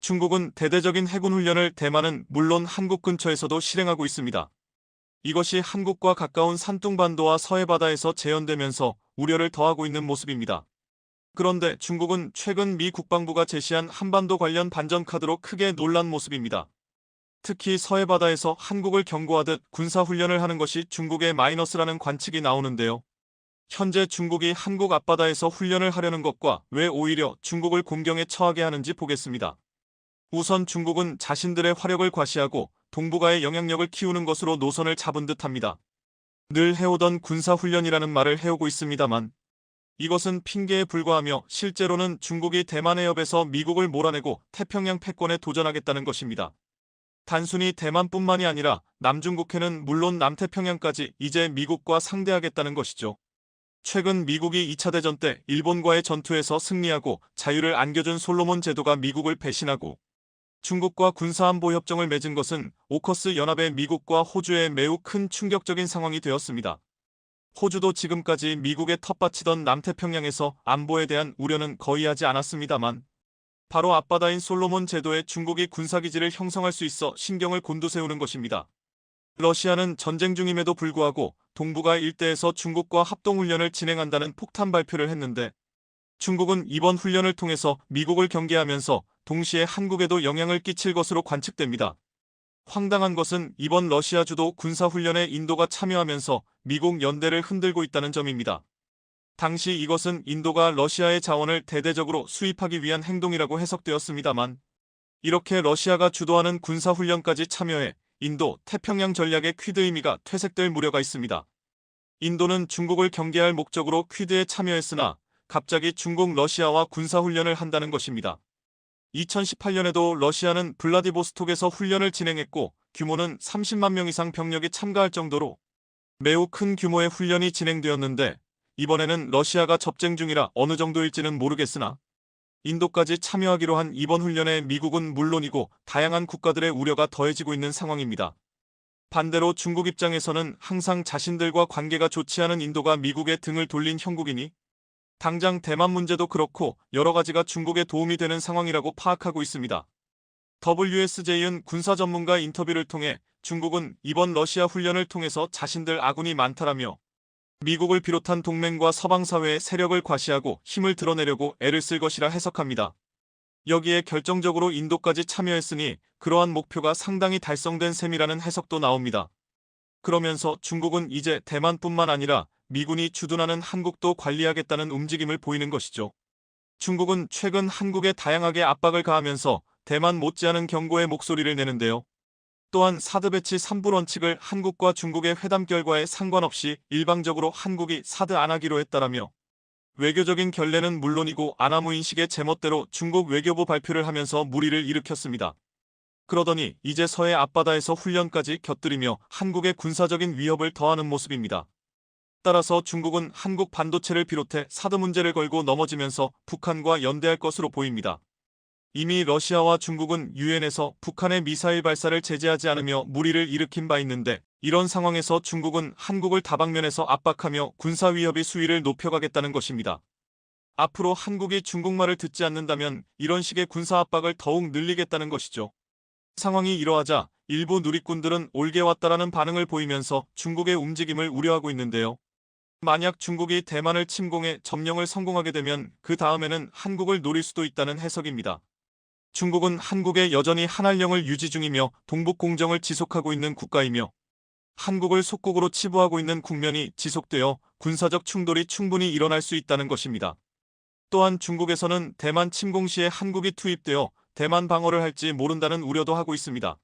중국은 대대적인 해군 훈련을 대만은 물론 한국 근처에서도 실행하고 있습니다. 이것이 한국과 가까운 산둥반도와 서해바다에서 재현되면서 우려를 더하고 있는 모습입니다. 그런데 중국은 최근 미 국방부가 제시한 한반도 관련 반전 카드로 크게 놀란 모습입니다. 특히 서해바다에서 한국을 경고하듯 군사훈련을 하는 것이 중국의 마이너스라는 관측이 나오는데요. 현재 중국이 한국 앞바다에서 훈련을 하려는 것과 왜 오히려 중국을 공경에 처하게 하는지 보겠습니다. 우선 중국은 자신들의 화력을 과시하고 동북아의 영향력을 키우는 것으로 노선을 잡은 듯합니다. 늘 해오던 군사훈련이라는 말을 해오고 있습니다만 이것은 핑계에 불과하며 실제로는 중국이 대만 해협에서 미국을 몰아내고 태평양 패권에 도전하겠다는 것입니다. 단순히 대만뿐만이 아니라 남중국해는 물론 남태평양까지 이제 미국과 상대하겠다는 것이죠. 최근 미국이 2차 대전 때 일본과의 전투에서 승리하고 자유를 안겨준 솔로몬 제도가 미국을 배신하고 중국과 군사안보 협정을 맺은 것은 오커스 연합의 미국과 호주에 매우 큰 충격적인 상황이 되었습니다. 호주도 지금까지 미국의 텃밭이던 남태평양에서 안보에 대한 우려는 거의 하지 않았습니다만 바로 앞바다인 솔로몬 제도에 중국이 군사기지를 형성할 수 있어 신경을 곤두세우는 것입니다. 러시아는 전쟁 중임에도 불구하고 동북아 일대에서 중국과 합동훈련을 진행한다는 폭탄 발표를 했는데 중국은 이번 훈련을 통해서 미국을 경계하면서 동시에 한국에도 영향을 끼칠 것으로 관측됩니다. 황당한 것은 이번 러시아 주도 군사훈련에 인도가 참여하면서 미국 연대를 흔들고 있다는 점입니다. 당시 이것은 인도가 러시아의 자원을 대대적으로 수입하기 위한 행동이라고 해석되었습니다만 이렇게 러시아가 주도하는 군사훈련까지 참여해 인도 태평양 전략의 퀴드 의미가 퇴색될 우려가 있습니다. 인도는 중국을 경계할 목적으로 퀴드에 참여했으나 갑자기 중국 러시아와 군사훈련을 한다는 것입니다. 2018년에도 러시아는 블라디보스톡에서 훈련을 진행했고 규모는 30만 명 이상 병력이 참가할 정도로 매우 큰 규모의 훈련이 진행되었는데 이번에는 러시아가 접쟁 중이라 어느 정도일지는 모르겠으나 인도까지 참여하기로 한 이번 훈련에 미국은 물론이고 다양한 국가들의 우려가 더해지고 있는 상황입니다. 반대로 중국 입장에서는 항상 자신들과 관계가 좋지 않은 인도가 미국의 등을 돌린 형국이니 당장 대만 문제도 그렇고 여러 가지가 중국에 도움이 되는 상황이라고 파악하고 있습니다. WSJ은 군사 전문가 인터뷰를 통해 중국은 이번 러시아 훈련을 통해서 자신들 아군이 많다라며 미국을 비롯한 동맹과 서방사회의 세력을 과시하고 힘을 드러내려고 애를 쓸 것이라 해석합니다. 여기에 결정적으로 인도까지 참여했으니 그러한 목표가 상당히 달성된 셈이라는 해석도 나옵니다. 그러면서 중국은 이제 대만뿐만 아니라 미군이 주둔하는 한국도 관리하겠다는 움직임을 보이는 것이죠. 중국은 최근 한국에 다양하게 압박을 가하면서 대만 못지않은 경고의 목소리를 내는데요. 또한 사드 배치 3부 원칙을 한국과 중국의 회담 결과에 상관없이 일방적으로 한국이 사드 안 하기로 했다라며 외교적인 결례는 물론이고 아나무 인식의 제멋대로 중국 외교부 발표를 하면서 물의를 일으켰습니다. 그러더니 이제 서해 앞바다에서 훈련까지 곁들이며 한국의 군사적인 위협을 더하는 모습입니다. 따라서 중국은 한국 반도체를 비롯해 사드 문제를 걸고 넘어지면서 북한과 연대할 것으로 보입니다. 이미 러시아와 중국은 유엔에서 북한의 미사일 발사를 제재하지 않으며 물의를 일으킨 바 있는데 이런 상황에서 중국은 한국을 다방면에서 압박하며 군사 위협의 수위를 높여가겠다는 것입니다. 앞으로 한국이 중국말을 듣지 않는다면 이런 식의 군사 압박을 더욱 늘리겠다는 것이죠. 상황이 이러하자 일부 누리꾼들은 올게 왔다라는 반응을 보이면서 중국의 움직임을 우려하고 있는데요. 만약 중국이 대만을 침공해 점령을 성공하게 되면 그 다음에는 한국을 노릴 수도 있다는 해석입니다. 중국은 한국에 여전히 한한령을 유지 중이며 동북공정을 지속하고 있는 국가이며 한국을 속국으로 치부하고 있는 국면이 지속되어 군사적 충돌이 충분히 일어날 수 있다는 것입니다. 또한 중국에서는 대만 침공 시에 한국이 투입되어 대만 방어를 할지 모른다는 우려도 하고 있습니다.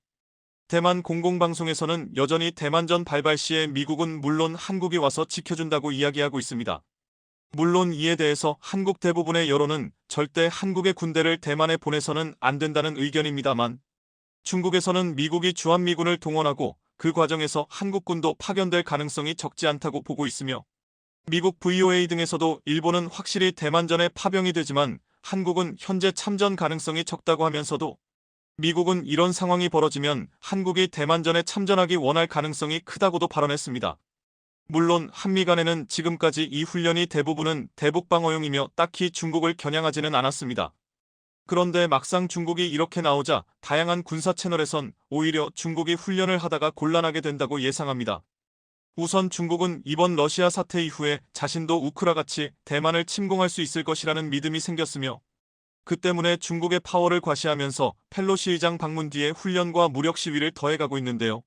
대만 공공방송에서는 여전히 대만전 발발 시에 미국은 물론 한국이 와서 지켜준다고 이야기하고 있습니다. 물론 이에 대해서 한국 대부분의 여론은 절대 한국의 군대를 대만에 보내서는 안 된다는 의견입니다만 중국에서는 미국이 주한미군을 동원하고 그 과정에서 한국군도 파견될 가능성이 적지 않다고 보고 있으며 미국 VOA 등에서도 일본은 확실히 대만전에 파병이 되지만 한국은 현재 참전 가능성이 적다고 하면서도 미국은 이런 상황이 벌어지면 한국이 대만전에 참전하기 원할 가능성이 크다고도 발언했습니다. 물론 한미 간에는 지금까지 이 훈련이 대부분은 대북방어용이며 딱히 중국을 겨냥하지는 않았습니다. 그런데 막상 중국이 이렇게 나오자 다양한 군사 채널에선 오히려 중국이 훈련을 하다가 곤란하게 된다고 예상합니다. 우선 중국은 이번 러시아 사태 이후에 자신도 우크라같이 대만을 침공할 수 있을 것이라는 믿음이 생겼으며 그 때문에 중국의 파워를 과시하면서 펠로시 의장 방문 뒤에 훈련과 무력 시위를 더해가고 있는데요.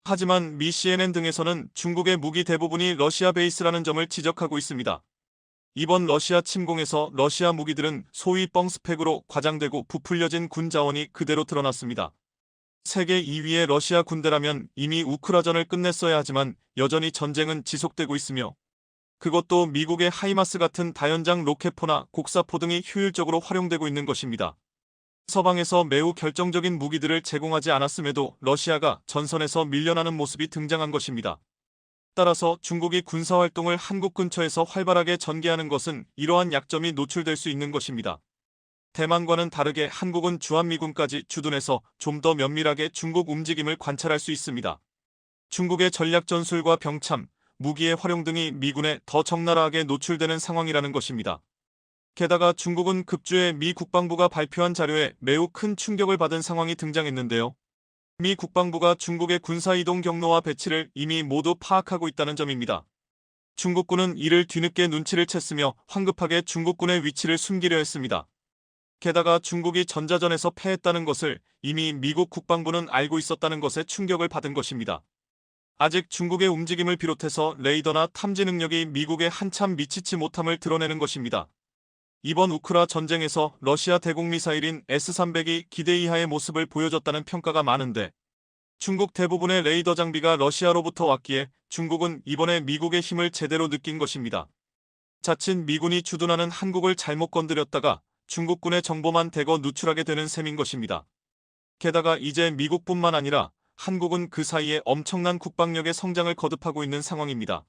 하지만 미 CNN 등에서는 중국의 무기 대부분이 러시아 베이스라는 점을 지적하고 있습니다. 이번 러시아 침공에서 러시아 무기들은 소위 뻥스펙으로 과장되고 부풀려진 군 자원이 그대로 드러났습니다. 세계 2위의 러시아 군대라면 이미 우크라전을 끝냈어야 하지만 여전히 전쟁은 지속되고 있으며 그것도 미국의 하이마스 같은 다연장 로켓포나 곡사포 등이 효율적으로 활용되고 있는 것입니다. 서방에서 매우 결정적인 무기들을 제공하지 않았음에도 러시아가 전선에서 밀려나는 모습이 등장한 것입니다. 따라서 중국이 군사활동을 한국 근처에서 활발하게 전개하는 것은 이러한 약점이 노출될 수 있는 것입니다. 대만과는 다르게 한국은 주한미군까지 주둔해서 좀 더 면밀하게 중국 움직임을 관찰할 수 있습니다. 중국의 전략 전술과 병참, 무기의 활용 등이 미군에 더 적나라하게 노출되는 상황이라는 것입니다. 게다가 중국은 급주에 미 국방부가 발표한 자료에 매우 큰 충격을 받은 상황이 등장했는데요. 미 국방부가 중국의 군사이동 경로와 배치를 이미 모두 파악하고 있다는 점입니다. 중국군은 이를 뒤늦게 눈치를 챘으며 황급하게 중국군의 위치를 숨기려 했습니다. 게다가 중국이 전자전에서 패했다는 것을 이미 미국 국방부는 알고 있었다는 것에 충격을 받은 것입니다. 아직 중국의 움직임을 비롯해서 레이더나 탐지 능력이 미국에 한참 미치지 못함을 드러내는 것입니다. 이번 우크라 전쟁에서 러시아 대공미사일인 S-300이 기대 이하의 모습을 보여줬다는 평가가 많은데 중국 대부분의 레이더 장비가 러시아로부터 왔기에 중국은 이번에 미국의 힘을 제대로 느낀 것입니다. 자칫 미군이 주둔하는 한국을 잘못 건드렸다가 중국군의 정보만 대거 누출하게 되는 셈인 것입니다. 게다가 이제 미국뿐만 아니라 한국은 그 사이에 엄청난 국방력의 성장을 거듭하고 있는 상황입니다.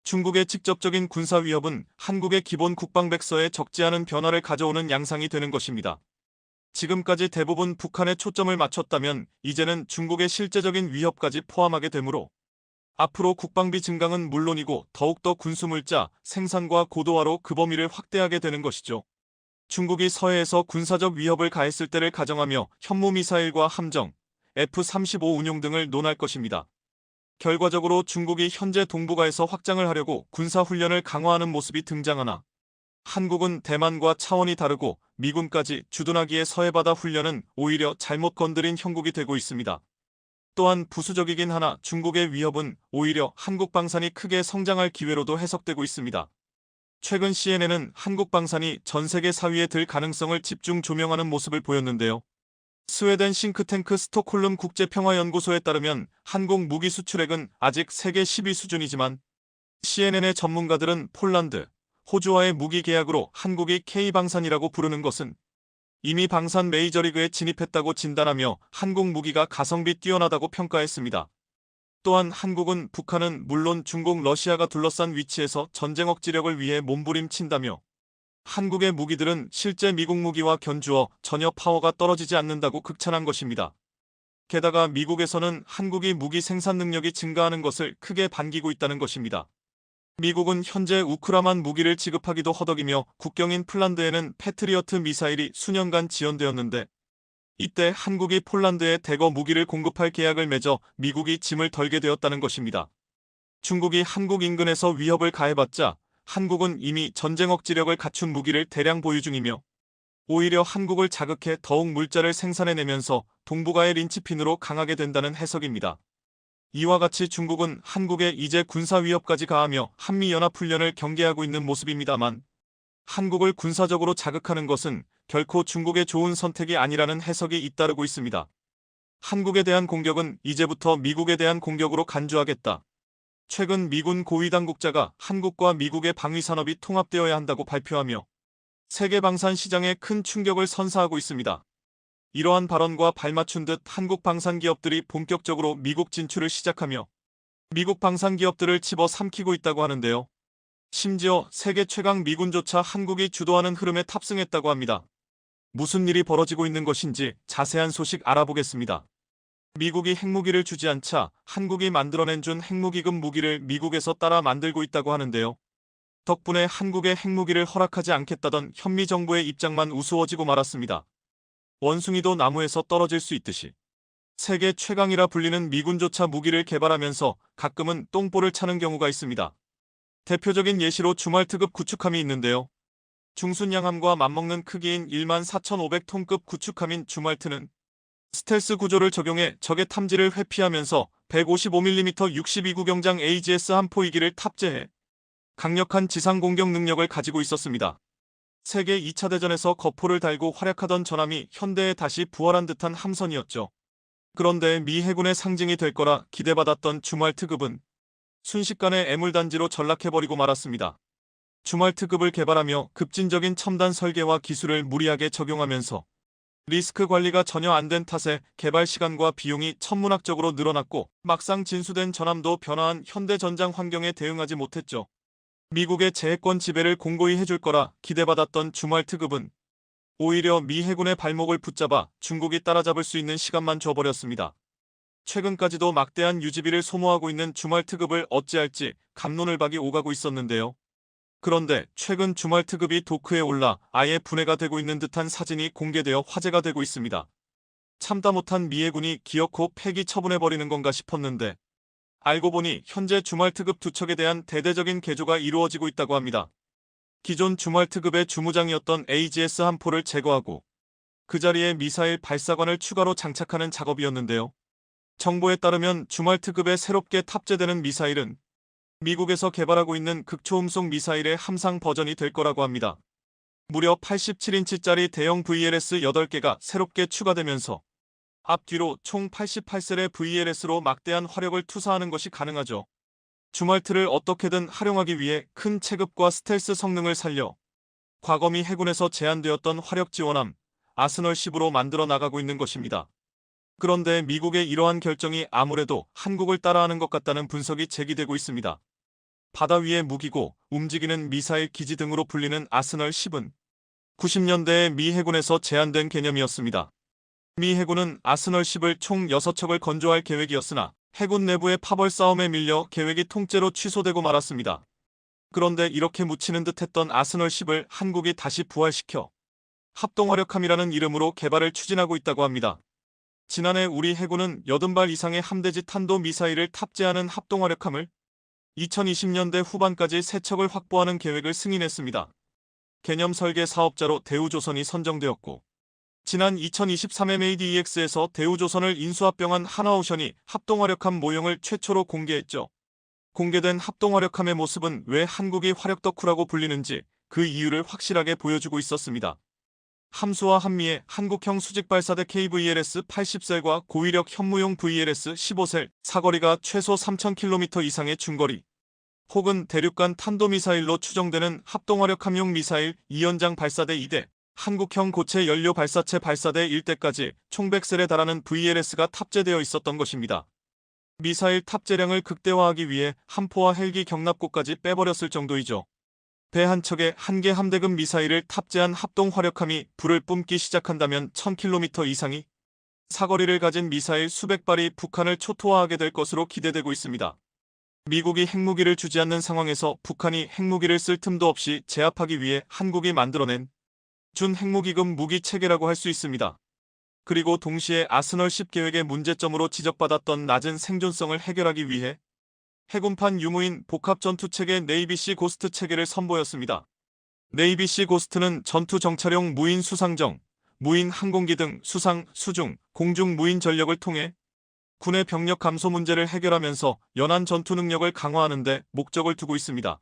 중국의 직접적인 군사 위협은 한국의 기본 국방백서에 적지 않은 변화를 가져오는 양상이 되는 것입니다. 지금까지 대부분 북한에 초점을 맞췄다면 이제는 중국의 실제적인 위협까지 포함하게 되므로 앞으로 국방비 증강은 물론이고 더욱더 군수물자, 생산과 고도화로 그 범위를 확대하게 되는 것이죠. 중국이 서해에서 군사적 위협을 가했을 때를 가정하며 현무미사일과 함정, F-35 운용 등을 논할 것입니다. 결과적으로 중국이 현재 동북아에서 확장을 하려고 군사훈련을 강화하는 모습이 등장하나 한국은 대만과 차원이 다르고 미군까지 주둔하기에 서해바다 훈련은 오히려 잘못 건드린 형국이 되고 있습니다. 또한 부수적이긴 하나 중국의 위협은 오히려 한국 방산이 크게 성장할 기회로도 해석되고 있습니다. 최근 CNN은 한국 방산이 전 세계 4위에 들 가능성을 집중 조명하는 모습을 보였는데요. 스웨덴 싱크탱크 스톡홀름 국제평화연구소에 따르면 한국 무기 수출액은 아직 세계 10위 수준이지만 CNN의 전문가들은 폴란드, 호주와의 무기 계약으로 한국이 K방산이라고 부르는 것은 이미 방산 메이저리그에 진입했다고 진단하며 한국 무기가 가성비 뛰어나다고 평가했습니다. 또한 한국은 북한은 물론 중국, 러시아가 둘러싼 위치에서 전쟁 억지력을 위해 몸부림친다며 한국의 무기들은 실제 미국 무기와 견주어 전혀 파워가 떨어지지 않는다고 극찬한 것입니다. 게다가 미국에서는 한국이 무기 생산 능력이 증가하는 것을 크게 반기고 있다는 것입니다. 미국은 현재 우크라만 무기를 지급하기도 허덕이며 국경인 폴란드에는 패트리어트 미사일이 수년간 지연되었는데 이때 한국이 폴란드에 대거 무기를 공급할 계약을 맺어 미국이 짐을 덜게 되었다는 것입니다. 중국이 한국 인근에서 위협을 가해봤자 한국은 이미 전쟁 억지력을 갖춘 무기를 대량 보유 중이며 오히려 한국을 자극해 더욱 물자를 생산해내면서 동북아의 린치핀으로 강하게 된다는 해석입니다. 이와 같이 중국은 한국에 이제 군사 위협까지 가하며 한미연합훈련을 경계하고 있는 모습입니다만 한국을 군사적으로 자극하는 것은 결코 중국의 좋은 선택이 아니라는 해석이 잇따르고 있습니다. 한국에 대한 공격은 이제부터 미국에 대한 공격으로 간주하겠다. 최근 미군 고위 당국자가 한국과 미국의 방위산업이 통합되어야 한다고 발표하며 세계 방산 시장에 큰 충격을 선사하고 있습니다. 이러한 발언과 발맞춘 듯 한국 방산 기업들이 본격적으로 미국 진출을 시작하며 미국 방산 기업들을 집어삼키고 있다고 하는데요. 심지어 세계 최강 미군조차 한국이 주도하는 흐름에 탑승했다고 합니다. 무슨 일이 벌어지고 있는 것인지 자세한 소식 알아보겠습니다. 미국이 핵무기를 주지 않자 한국이 만들어낸 준 핵무기급 무기를 미국에서 따라 만들고 있다고 하는데요. 덕분에 한국에 핵무기를 허락하지 않겠다던 현미 정부의 입장만 우스워지고 말았습니다. 원숭이도 나무에서 떨어질 수 있듯이 세계 최강이라 불리는 미군조차 무기를 개발하면서 가끔은 똥볼을 차는 경우가 있습니다. 대표적인 예시로 주말특급 구축함이 있는데요. 중순양함과 맞먹는 크기인 14,500톤급 구축함인 주말트는 스텔스 구조를 적용해 적의 탐지를 회피하면서 155mm 62구경장 AGS 함포 2기를 탑재해 강력한 지상 공격 능력을 가지고 있었습니다. 세계 2차 대전에서 거포를 달고 활약하던 전함이 현대에 다시 부활한 듯한 함선이었죠. 그런데 미 해군의 상징이 될 거라 기대받았던 주말특급은 순식간에 애물단지로 전락해버리고 말았습니다. 주말특급을 개발하며 급진적인 첨단 설계와 기술을 무리하게 적용하면서 리스크 관리가 전혀 안 된 탓에 개발 시간과 비용이 천문학적으로 늘어났고 막상 진수된 전함도 변화한 현대 전장 환경에 대응하지 못했죠. 미국의 제해권 지배를 공고히 해줄 거라 기대받았던 주말특급은 오히려 미 해군의 발목을 붙잡아 중국이 따라잡을 수 있는 시간만 줘버렸습니다. 최근까지도 막대한 유지비를 소모하고 있는 주말특급을 어찌할지 갑론을박이 오가고 있었는데요. 그런데 최근 주말특급이 도크에 올라 아예 분해가 되고 있는 듯한 사진이 공개되어 화제가 되고 있습니다. 참다 못한 미 해군이 기어코 폐기 처분해버리는 건가 싶었는데 알고 보니 현재 주말특급 두 척에 대한 대대적인 개조가 이루어지고 있다고 합니다. 기존 주말특급의 주무장이었던 AGS 함포를 제거하고 그 자리에 미사일 발사관을 추가로 장착하는 작업이었는데요. 정보에 따르면 주말특급에 새롭게 탑재되는 미사일은 미국에서 개발하고 있는 극초음속 미사일의 함상 버전이 될 거라고 합니다. 무려 87인치짜리 대형 VLS 8개가 새롭게 추가되면서 앞뒤로 총 88셀의 VLS로 막대한 화력을 투사하는 것이 가능하죠. 주말트를 어떻게든 활용하기 위해 큰 체급과 스텔스 성능을 살려 과거 미 해군에서 제한되었던 화력 지원함 아스널 10으로 만들어 나가고 있는 것입니다. 그런데 미국의 이러한 결정이 아무래도 한국을 따라하는 것 같다는 분석이 제기되고 있습니다. 바다 위의 무기고 움직이는 미사일 기지 등으로 불리는 아스널 10은 90년대에 미 해군에서 제한된 개념이었습니다. 미 해군은 아스널 10을 총 6척을 건조할 계획이었으나 해군 내부의 파벌 싸움에 밀려 계획이 통째로 취소되고 말았습니다. 그런데 이렇게 묻히는 듯했던 아스널 10을 한국이 다시 부활시켜 합동화력함이라는 이름으로 개발을 추진하고 있다고 합니다. 지난해 우리 해군은 80발 이상의 함대지 탄도 미사일을 탑재하는 합동화력함을 2020년대 후반까지 3척을 확보하는 계획을 승인했습니다. 개념 설계 사업자로 대우조선이 선정되었고 지난 2023 MADEX에서 대우조선을 인수합병한 하나오션이 합동화력함 모형을 최초로 공개했죠. 공개된 합동화력함의 모습은 왜 한국이 화력 덕후라고 불리는지 그 이유를 확실하게 보여주고 있었습니다. 함수와 한미의 한국형 수직발사대 KVLS 80셀과 고위력 현무용 VLS 15셀, 사거리가 최소 3000km 이상의 중거리 혹은 대륙간 탄도미사일로 추정되는 합동화력함용 미사일 2연장 발사대 2대, 한국형 고체 연료 발사체 발사대 1대까지 총 100셀에 달하는 VLS가 탑재되어 있었던 것입니다. 미사일 탑재량을 극대화하기 위해 함포와 헬기 경납고까지 빼버렸을 정도이죠. 배 한 척에 한 개 함대급 미사일을 탑재한 합동화력함이 불을 뿜기 시작한다면 1000km 이상이 사거리를 가진 미사일 수백 발이 북한을 초토화하게 될 것으로 기대되고 있습니다. 미국이 핵무기를 주지 않는 상황에서 북한이 핵무기를 쓸 틈도 없이 제압하기 위해 한국이 만들어낸 준핵무기급 무기체계라고 할 수 있습니다. 그리고 동시에 아스널 10 계획의 문제점으로 지적받았던 낮은 생존성을 해결하기 위해 해군판 유무인 복합전투체계 네이비시 고스트 체계를 선보였습니다. 네이비시 고스트는 전투 정찰용 무인 수상정, 무인 항공기 등 수상, 수중, 공중 무인 전력을 통해 군의 병력 감소 문제를 해결하면서 연안 전투 능력을 강화하는 데 목적을 두고 있습니다.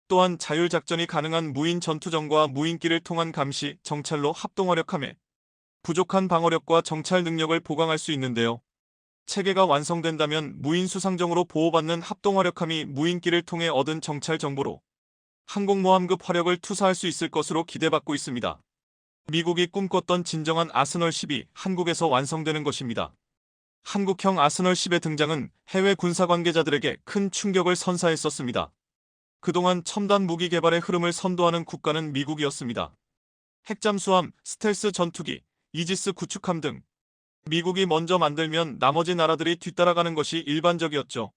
또한 자율작전이 가능한 무인 전투정과 무인기를 통한 감시, 정찰로 합동화력함에 부족한 방어력과 정찰 능력을 보강할 수 있는데요. 체계가 완성된다면 무인 수상정으로 보호받는 합동화력함이 무인기를 통해 얻은 정찰 정보로 항공모함급 화력을 투사할 수 있을 것으로 기대받고 있습니다. 미국이 꿈꿨던 진정한 아스널 10이 한국에서 완성되는 것입니다. 한국형 아스널 10의 등장은 해외 군사 관계자들에게 큰 충격을 선사했었습니다. 그동안 첨단 무기 개발의 흐름을 선도하는 국가는 미국이었습니다. 핵잠수함, 스텔스 전투기, 이지스 구축함 등 미국이 먼저 만들면 나머지 나라들이 뒤따라가는 것이 일반적이었죠.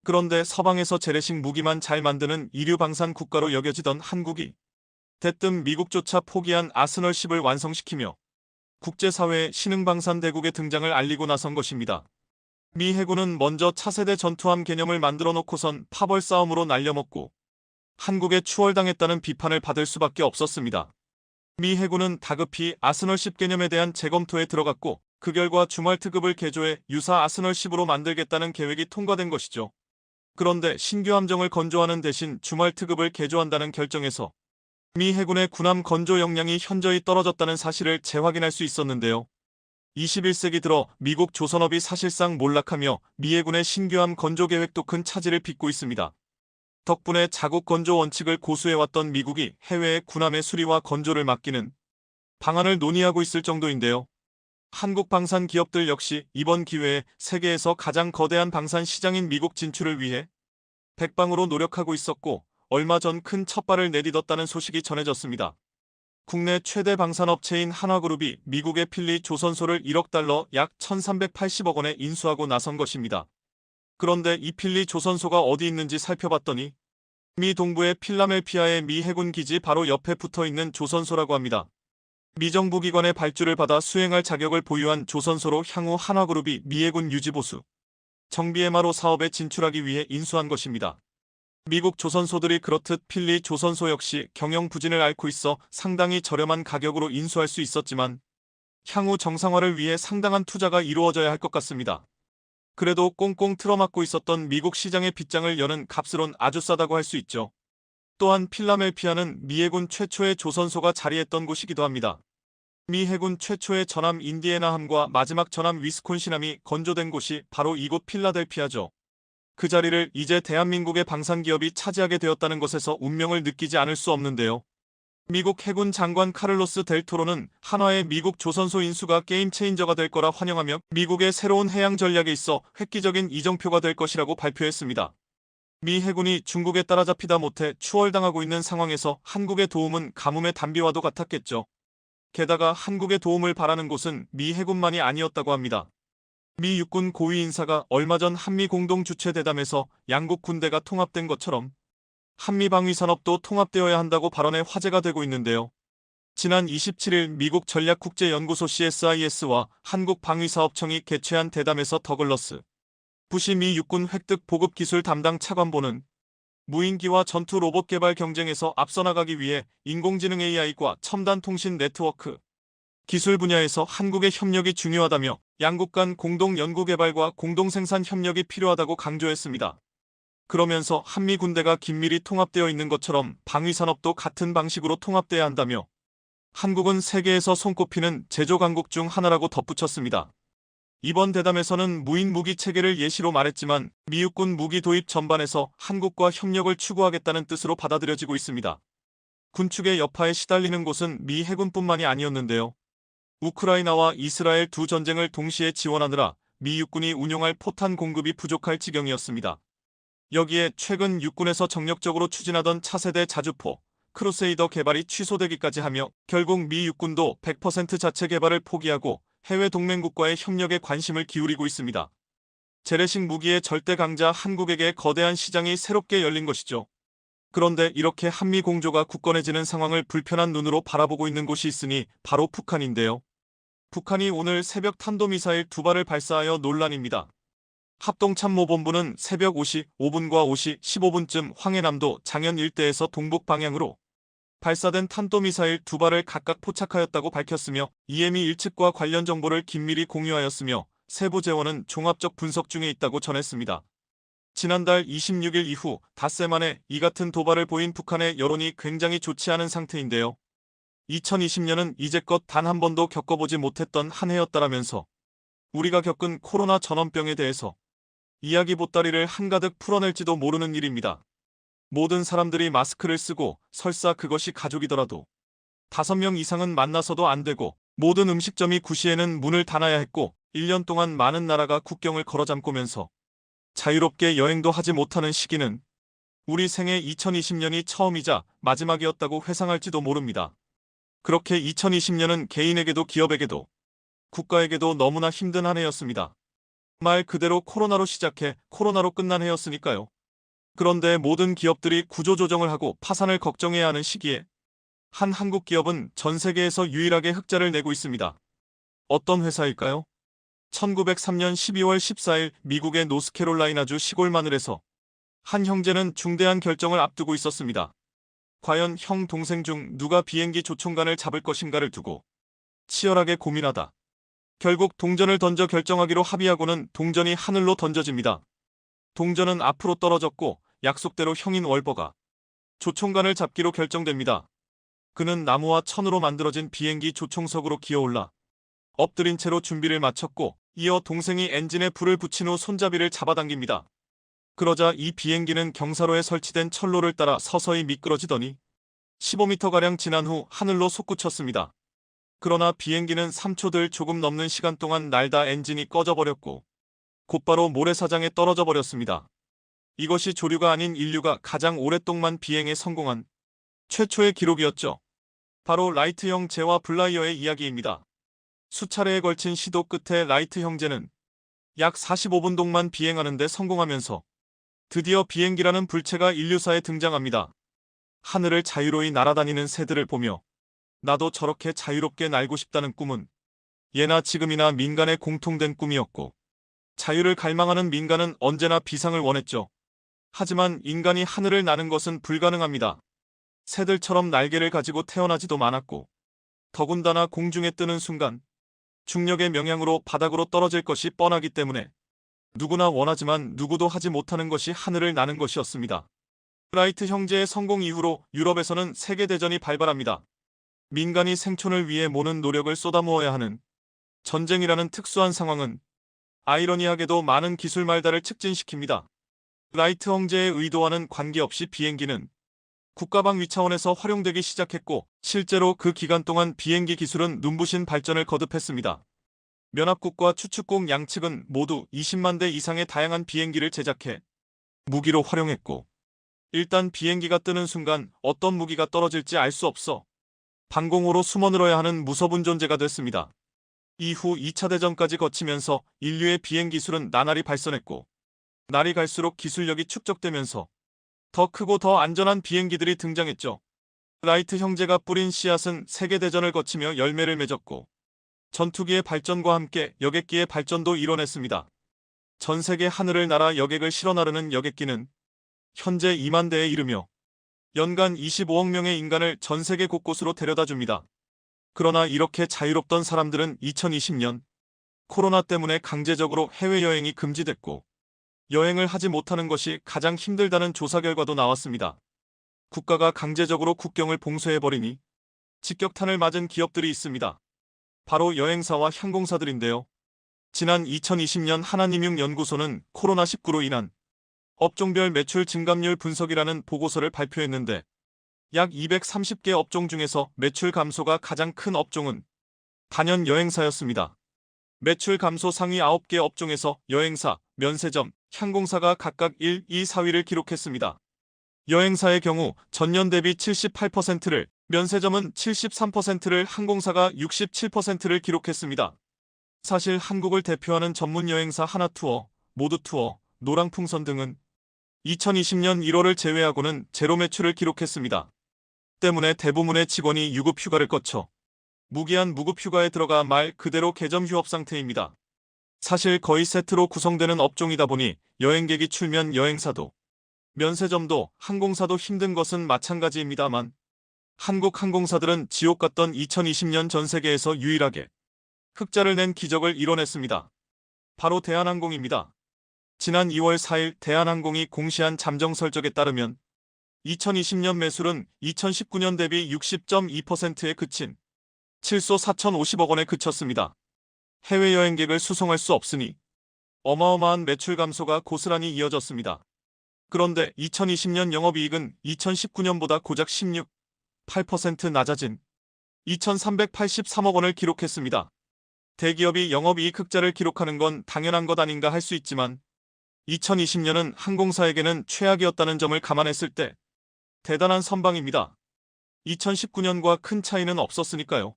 그런데 서방에서 재래식 무기만 잘 만드는 이류 방산 국가로 여겨지던 한국이 대뜸 미국조차 포기한 아스널십을 완성시키며 국제사회에 신흥방산대국의 등장을 알리고 나선 것입니다. 미 해군은 먼저 차세대 전투함 개념을 만들어 놓고선 파벌 싸움으로 날려먹고 한국에 추월당했다는 비판을 받을 수밖에 없었습니다. 미 해군은 다급히 아스널십 개념에 대한 재검토에 들어갔고 그 결과 주말특급을 개조해 유사 아스널십으로 만들겠다는 계획이 통과된 것이죠. 그런데 신규 함정을 건조하는 대신 주말특급을 개조한다는 결정에서 미 해군의 군함 건조 역량이 현저히 떨어졌다는 사실을 재확인할 수 있었는데요. 21세기 들어 미국 조선업이 사실상 몰락하며 미 해군의 신규함 건조 계획도 큰 차질을 빚고 있습니다. 덕분에 자국 건조 원칙을 고수해왔던 미국이 해외의 군함의 수리와 건조를 맡기는 방안을 논의하고 있을 정도인데요. 한국 방산 기업들 역시 이번 기회에 세계에서 가장 거대한 방산 시장인 미국 진출을 위해 백방으로 노력하고 있었고 얼마 전 큰 첫발을 내딛었다는 소식이 전해졌습니다. 국내 최대 방산업체인 한화그룹이 미국의 필리 조선소를 1억 달러 약 1380억 원에 인수하고 나선 것입니다. 그런데 이 필리 조선소가 어디 있는지 살펴봤더니 미 동부의 필라델피아의 미 해군 기지 바로 옆에 붙어있는 조선소라고 합니다. 미 정부 기관의 발주를 받아 수행할 자격을 보유한 조선소로 향후 한화그룹이 미 해군 유지보수, 정비 MRO 사업에 진출하기 위해 인수한 것입니다. 미국 조선소들이 그렇듯 필리 조선소 역시 경영 부진을 앓고 있어 상당히 저렴한 가격으로 인수할 수 있었지만 향후 정상화를 위해 상당한 투자가 이루어져야 할 것 같습니다. 그래도 꽁꽁 틀어막고 있었던 미국 시장의 빗장을 여는 값으론 아주 싸다고 할 수 있죠. 또한 필라델피아는 미 해군 최초의 조선소가 자리했던 곳이기도 합니다. 미 해군 최초의 전함 인디애나함과 마지막 전함 위스콘신함이 건조된 곳이 바로 이곳 필라델피아죠. 그 자리를 이제 대한민국의 방산기업이 차지하게 되었다는 것에서 운명을 느끼지 않을 수 없는데요. 미국 해군 장관 카를로스 델 토로는 한화의 미국 조선소 인수가 게임 체인저가 될 거라 환영하며 미국의 새로운 해양 전략에 있어 획기적인 이정표가 될 것이라고 발표했습니다. 미 해군이 중국에 따라잡히다 못해 추월당하고 있는 상황에서 한국의 도움은 가뭄의 단비와도 같았겠죠. 게다가 한국의 도움을 바라는 곳은 미 해군만이 아니었다고 합니다. 미 육군 고위 인사가 얼마 전 한미 공동 주최 대담에서 양국 군대가 통합된 것처럼 한미 방위 산업도 통합되어야 한다고 발언해 화제가 되고 있는데요. 지난 27일 미국 전략국제연구소 CSIS와 한국방위사업청이 개최한 대담에서 더글러스 부시 미 육군 획득 보급 기술 담당 차관보는 무인기와 전투 로봇 개발 경쟁에서 앞서 나가기 위해 인공지능 AI과 첨단 통신 네트워크 기술 분야에서 한국의 협력이 중요하다며 양국 간 공동 연구 개발과 공동 생산 협력이 필요하다고 강조했습니다. 그러면서 한미 군대가 긴밀히 통합되어 있는 것처럼 방위산업도 같은 방식으로 통합돼야 한다며 한국은 세계에서 손꼽히는 제조 강국 중 하나라고 덧붙였습니다. 이번 대담에서는 무인 무기 체계를 예시로 말했지만 미 육군 무기 도입 전반에서 한국과 협력을 추구하겠다는 뜻으로 받아들여지고 있습니다. 군축의 여파에 시달리는 곳은 미 해군뿐만이 아니었는데요. 우크라이나와 이스라엘 두 전쟁을 동시에 지원하느라 미 육군이 운용할 포탄 공급이 부족할 지경이었습니다. 여기에 최근 육군에서 정력적으로 추진하던 차세대 자주포, 크루세이더 개발이 취소되기까지 하며 결국 미 육군도 100% 자체 개발을 포기하고 해외 동맹국과의 협력에 관심을 기울이고 있습니다. 재래식 무기의 절대 강자 한국에게 거대한 시장이 새롭게 열린 것이죠. 그런데 이렇게 한미 공조가 굳건해지는 상황을 불편한 눈으로 바라보고 있는 곳이 있으니 바로 북한인데요. 북한이 오늘 새벽 탄도미사일 2발을 발사하여 논란입니다. 합동참모본부는 새벽 5시 5분과 5시 15분쯤 황해남도 장현 일대에서 동북 방향으로 발사된 탄도미사일 2발을 각각 포착하였다고 밝혔으며 EME 일측과 관련 정보를 긴밀히 공유하였으며 세부 재원은 종합적 분석 중에 있다고 전했습니다. 지난달 26일 이후 닷새 만에 이 같은 도발을 보인 북한의 여론이 굉장히 좋지 않은 상태인데요. 2020년은 이제껏 단 한 번도 겪어보지 못했던 한 해였다라면서 우리가 겪은 코로나 전염병에 대해서 이야기 보따리를 한가득 풀어낼지도 모르는 일입니다. 모든 사람들이 마스크를 쓰고 설사 그것이 가족이더라도 5명 이상은 만나서도 안 되고 모든 음식점이 9시에는 문을 닫아야 했고 1년 동안 많은 나라가 국경을 걸어잠그면서 자유롭게 여행도 하지 못하는 시기는 우리 생애 2020년이 처음이자 마지막이었다고 회상할지도 모릅니다. 그렇게 2020년은 개인에게도 기업에게도 국가에게도 너무나 힘든 한 해였습니다. 말 그대로 코로나로 시작해 코로나로 끝난 해였으니까요. 그런데 모든 기업들이 구조조정을 하고 파산을 걱정해야 하는 시기에 한 한국 기업은 전 세계에서 유일하게 흑자를 내고 있습니다. 어떤 회사일까요? 1903년 12월 14일 미국의 노스캐롤라이나주 시골 마늘에서 한 형제는 중대한 결정을 앞두고 있었습니다. 과연 형 동생 중 누가 비행기 조총관을 잡을 것인가를 두고 치열하게 고민하다 결국 동전을 던져 결정하기로 합의하고는 동전이 하늘로 던져집니다. 동전은 앞으로 떨어졌고 약속대로 형인 월버가 조총관을 잡기로 결정됩니다. 그는 나무와 천으로 만들어진 비행기 조총석으로 기어올라 엎드린 채로 준비를 마쳤고 이어 동생이 엔진에 불을 붙인 후 손잡이를 잡아당깁니다. 그러자 이 비행기는 경사로에 설치된 철로를 따라 서서히 미끄러지더니 15m가량 지난 후 하늘로 솟구쳤습니다. 그러나 비행기는 3초들 조금 넘는 시간 동안 날다 엔진이 꺼져버렸고 곧바로 모래사장에 떨어져 버렸습니다. 이것이 조류가 아닌 인류가 가장 오랫동안 비행에 성공한 최초의 기록이었죠. 바로 라이트 형제와 블라이어의 이야기입니다. 수차례에 걸친 시도 끝에 라이트 형제는 약 45분 동안 비행하는 데 성공하면서 드디어 비행기라는 불체가 인류사에 등장합니다. 하늘을 자유로이 날아다니는 새들을 보며 나도 저렇게 자유롭게 날고 싶다는 꿈은 예나 지금이나 민간의 공통된 꿈이었고 자유를 갈망하는 민간은 언제나 비상을 원했죠. 하지만 인간이 하늘을 나는 것은 불가능합니다. 새들처럼 날개를 가지고 태어나지도 않았고 더군다나 공중에 뜨는 순간 중력의 영향으로 바닥으로 떨어질 것이 뻔하기 때문에 누구나 원하지만 누구도 하지 못하는 것이 하늘을 나는 것이었습니다. 라이트 형제의 성공 이후로 유럽에서는 세계대전이 발발합니다. 민간이 생존을 위해 모든 노력을 쏟아부어야 하는 전쟁이라는 특수한 상황은 아이러니하게도 많은 기술 말달을 촉진시킵니다. 라이트 형제의 의도와는 관계없이 비행기는 국가방 위차원에서 활용되기 시작했고 실제로 그 기간 동안 비행기 기술은 눈부신 발전을 거듭했습니다. 연합국과 추축국 양측은 모두 20만 대 이상의 다양한 비행기를 제작해 무기로 활용했고 일단 비행기가 뜨는 순간 어떤 무기가 떨어질지 알 수 없어 방공호로 숨어늘어야 하는 무서운 존재가 됐습니다. 이후 2차 대전까지 거치면서 인류의 비행 기술은 나날이 발전했고 날이 갈수록 기술력이 축적되면서 더 크고 더 안전한 비행기들이 등장했죠. 라이트 형제가 뿌린 씨앗은 세계대전을 거치며 열매를 맺었고 전투기의 발전과 함께 여객기의 발전도 이뤄냈습니다. 전 세계 하늘을 날아 여객을 실어 나르는 여객기는 현재 2만 대에 이르며 연간 25억 명의 인간을 전 세계 곳곳으로 데려다 줍니다. 그러나 이렇게 자유롭던 사람들은 2020년 코로나 때문에 강제적으로 해외여행이 금지됐고 여행을 하지 못하는 것이 가장 힘들다는 조사 결과도 나왔습니다. 국가가 강제적으로 국경을 봉쇄해버리니 직격탄을 맞은 기업들이 있습니다. 바로 여행사와 항공사들인데요. 지난 2020년 하나님융연구소는 코로나19로 인한 업종별 매출 증감률 분석이라는 보고서를 발표했는데 약 230개 업종 중에서 매출 감소가 가장 큰 업종은 단연 여행사였습니다. 매출 감소 상위 9개 업종에서 여행사, 면세점, 항공사가 각각 1, 2, 4위를 기록했습니다. 여행사의 경우 전년 대비 78%를, 면세점은 73%를, 항공사가 67%를 기록했습니다. 사실 한국을 대표하는 전문 여행사 하나투어, 모두투어, 노랑풍선 등은 2020년 1월을 제외하고는 제로 매출을 기록했습니다. 때문에 대부분의 직원이 유급휴가를 거쳐 무기한 무급휴가에 들어가 말 그대로 개점휴업 상태입니다. 사실 거의 세트로 구성되는 업종이다 보니 여행객이 출면 여행사도, 면세점도, 항공사도 힘든 것은 마찬가지입니다만 한국 항공사들은 지옥 같던 2020년 전 세계에서 유일하게 흑자를 낸 기적을 이뤄냈습니다. 바로 대한항공입니다. 지난 2월 4일 대한항공이 공시한 잠정 설적에 따르면 2020년 매출은 2019년 대비 60.2%에 그친 7조 4,050억 원에 그쳤습니다. 해외여행객을 수송할 수 없으니 어마어마한 매출 감소가 고스란히 이어졌습니다. 그런데 2020년 영업이익은 2019년보다 고작 16.8% 낮아진 2,383억 원을 기록했습니다. 대기업이 영업이익 흑자를 기록하는 건 당연한 것 아닌가 할 수 있지만 2020년은 항공사에게는 최악이었다는 점을 감안했을 때 대단한 선방입니다. 2019년과 큰 차이는 없었으니까요.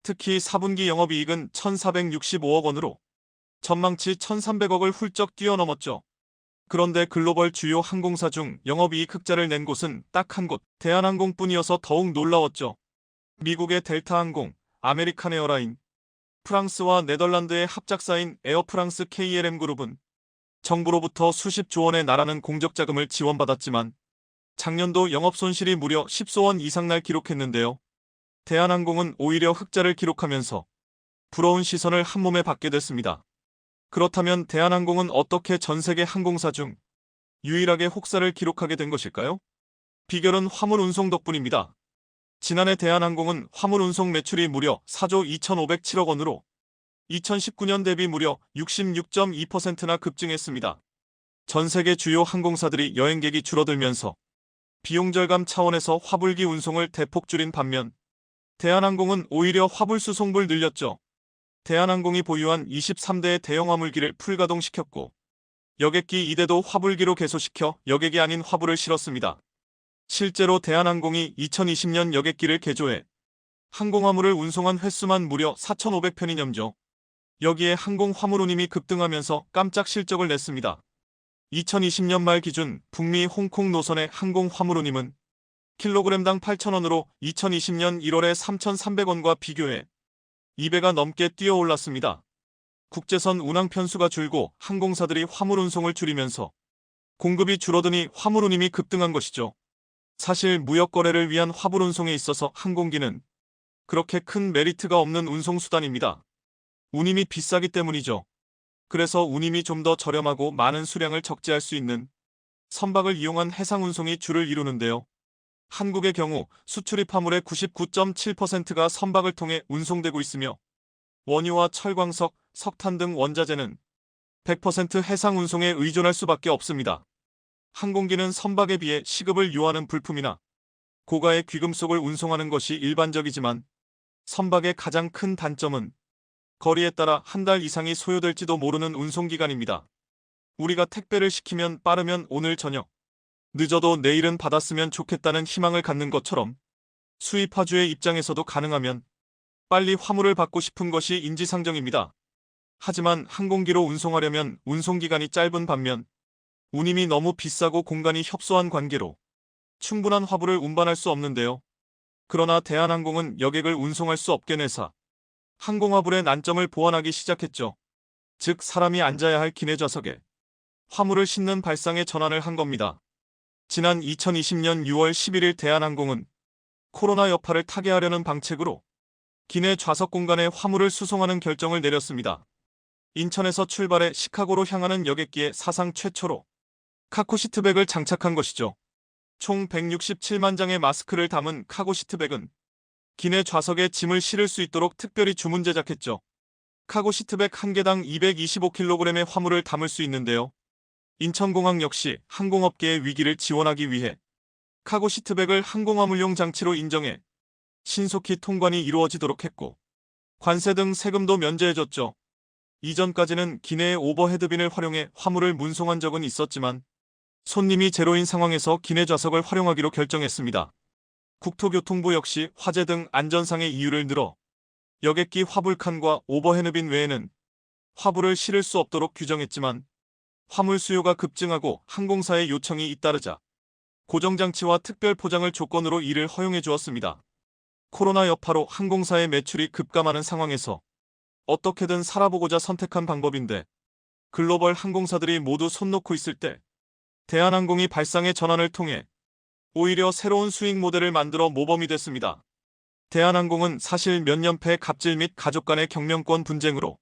특히 4분기 영업이익은 1,465억 원으로 전망치 1,300억을 훌쩍 뛰어넘었죠. 그런데 글로벌 주요 항공사 중 영업이익 흑자를 낸 곳은 딱 한 곳, 대한항공뿐이어서 더욱 놀라웠죠. 미국의 델타항공, 아메리칸 에어라인, 프랑스와 네덜란드의 합작사인 에어프랑스 KLM 그룹은 정부로부터 수십조 원에 날아는 공적자금을 지원받았지만 작년도 영업손실이 무려 10조 원 이상 날 기록했는데요. 대한항공은 오히려 흑자를 기록하면서 부러운 시선을 한몸에 받게 됐습니다. 그렇다면 대한항공은 어떻게 전 세계 항공사 중 유일하게 혹사를 기록하게 된 것일까요? 비결은 화물 운송 덕분입니다. 지난해 대한항공은 화물 운송 매출이 무려 4조 2,507억 원으로 2019년 대비 무려 66.2%나 급증했습니다. 전 세계 주요 항공사들이 여행객이 줄어들면서 비용 절감 차원에서 화물기 운송을 대폭 줄인 반면 대한항공은 오히려 화물 수송을 늘렸죠. 대한항공이 보유한 23대의 대형 화물기를 풀가동시켰고 여객기 2대도 화물기로 개소시켜 여객이 아닌 화물을 실었습니다. 실제로 대한항공이 2020년 여객기를 개조해 항공화물을 운송한 횟수만 무려 4,500편이념죠. 여기에 항공화물운임이 급등하면서 깜짝 실적을 냈습니다. 2020년 말 기준 북미 홍콩 노선의 항공화물운임은 킬로그램당 8,000원으로 2020년 1월에 3,300원과 비교해 2배가 넘게 뛰어올랐습니다. 국제선 운항 편수가 줄고 항공사들이 화물 운송을 줄이면서 공급이 줄어드니 화물운임이 급등한 것이죠. 사실 무역 거래를 위한 화물 운송에 있어서 항공기는 그렇게 큰 메리트가 없는 운송수단입니다. 운임이 비싸기 때문이죠. 그래서 운임이 좀 더 저렴하고 많은 수량을 적재할 수 있는 선박을 이용한 해상 운송이 주를 이루는데요. 한국의 경우 수출입 화물의 99.7%가 선박을 통해 운송되고 있으며 원유와 철광석, 석탄 등 원자재는 100% 해상 운송에 의존할 수밖에 없습니다. 항공기는 선박에 비해 시급을 요하는 불품이나 고가의 귀금속을 운송하는 것이 일반적이지만 선박의 가장 큰 단점은 거리에 따라 한 달 이상이 소요될지도 모르는 운송기간입니다. 우리가 택배를 시키면 빠르면 오늘 저녁, 늦어도 내일은 받았으면 좋겠다는 희망을 갖는 것처럼 수입화주의 입장에서도 가능하면 빨리 화물을 받고 싶은 것이 인지상정입니다. 하지만 항공기로 운송하려면 운송기간이 짧은 반면 운임이 너무 비싸고 공간이 협소한 관계로 충분한 화물을 운반할 수 없는데요. 그러나 대한항공은 여객을 운송할 수 없게 내사 항공화물의 난점을 보완하기 시작했죠. 즉 사람이 앉아야 할 기내 좌석에 화물을 싣는 발상의 전환을 한 겁니다. 지난 2020년 6월 11일 대한항공은 코로나 여파를 타개하려는 방책으로 기내 좌석 공간에 화물을 수송하는 결정을 내렸습니다. 인천에서 출발해 시카고로 향하는 여객기에 사상 최초로 카고시트백을 장착한 것이죠. 총 167만 장의 마스크를 담은 카고시트백은 기내 좌석에 짐을 실을 수 있도록 특별히 주문 제작했죠. 카고시트백 한 개당 225kg의 화물을 담을 수 있는데요. 인천공항 역시 항공업계의 위기를 지원하기 위해 카고시트백을 항공화물용 장치로 인정해 신속히 통관이 이루어지도록 했고 관세 등 세금도 면제해줬죠. 이전까지는 기내의 오버헤드빈을 활용해 화물을 운송한 적은 있었지만 손님이 제로인 상황에서 기내 좌석을 활용하기로 결정했습니다. 국토교통부 역시 화재 등 안전상의 이유를 들어 여객기 화물칸과 오버헤드빈 외에는 화물을 실을 수 없도록 규정했지만 화물 수요가 급증하고 항공사의 요청이 잇따르자 고정장치와 특별 포장을 조건으로 이를 허용해 주었습니다. 코로나 여파로 항공사의 매출이 급감하는 상황에서 어떻게든 살아보고자 선택한 방법인데 글로벌 항공사들이 모두 손 놓고 있을 때 대한항공이 발상의 전환을 통해 오히려 새로운 수익 모델을 만들어 모범이 됐습니다. 대한항공은 사실 몇 년패 갑질 및 가족 간의 경영권 분쟁으로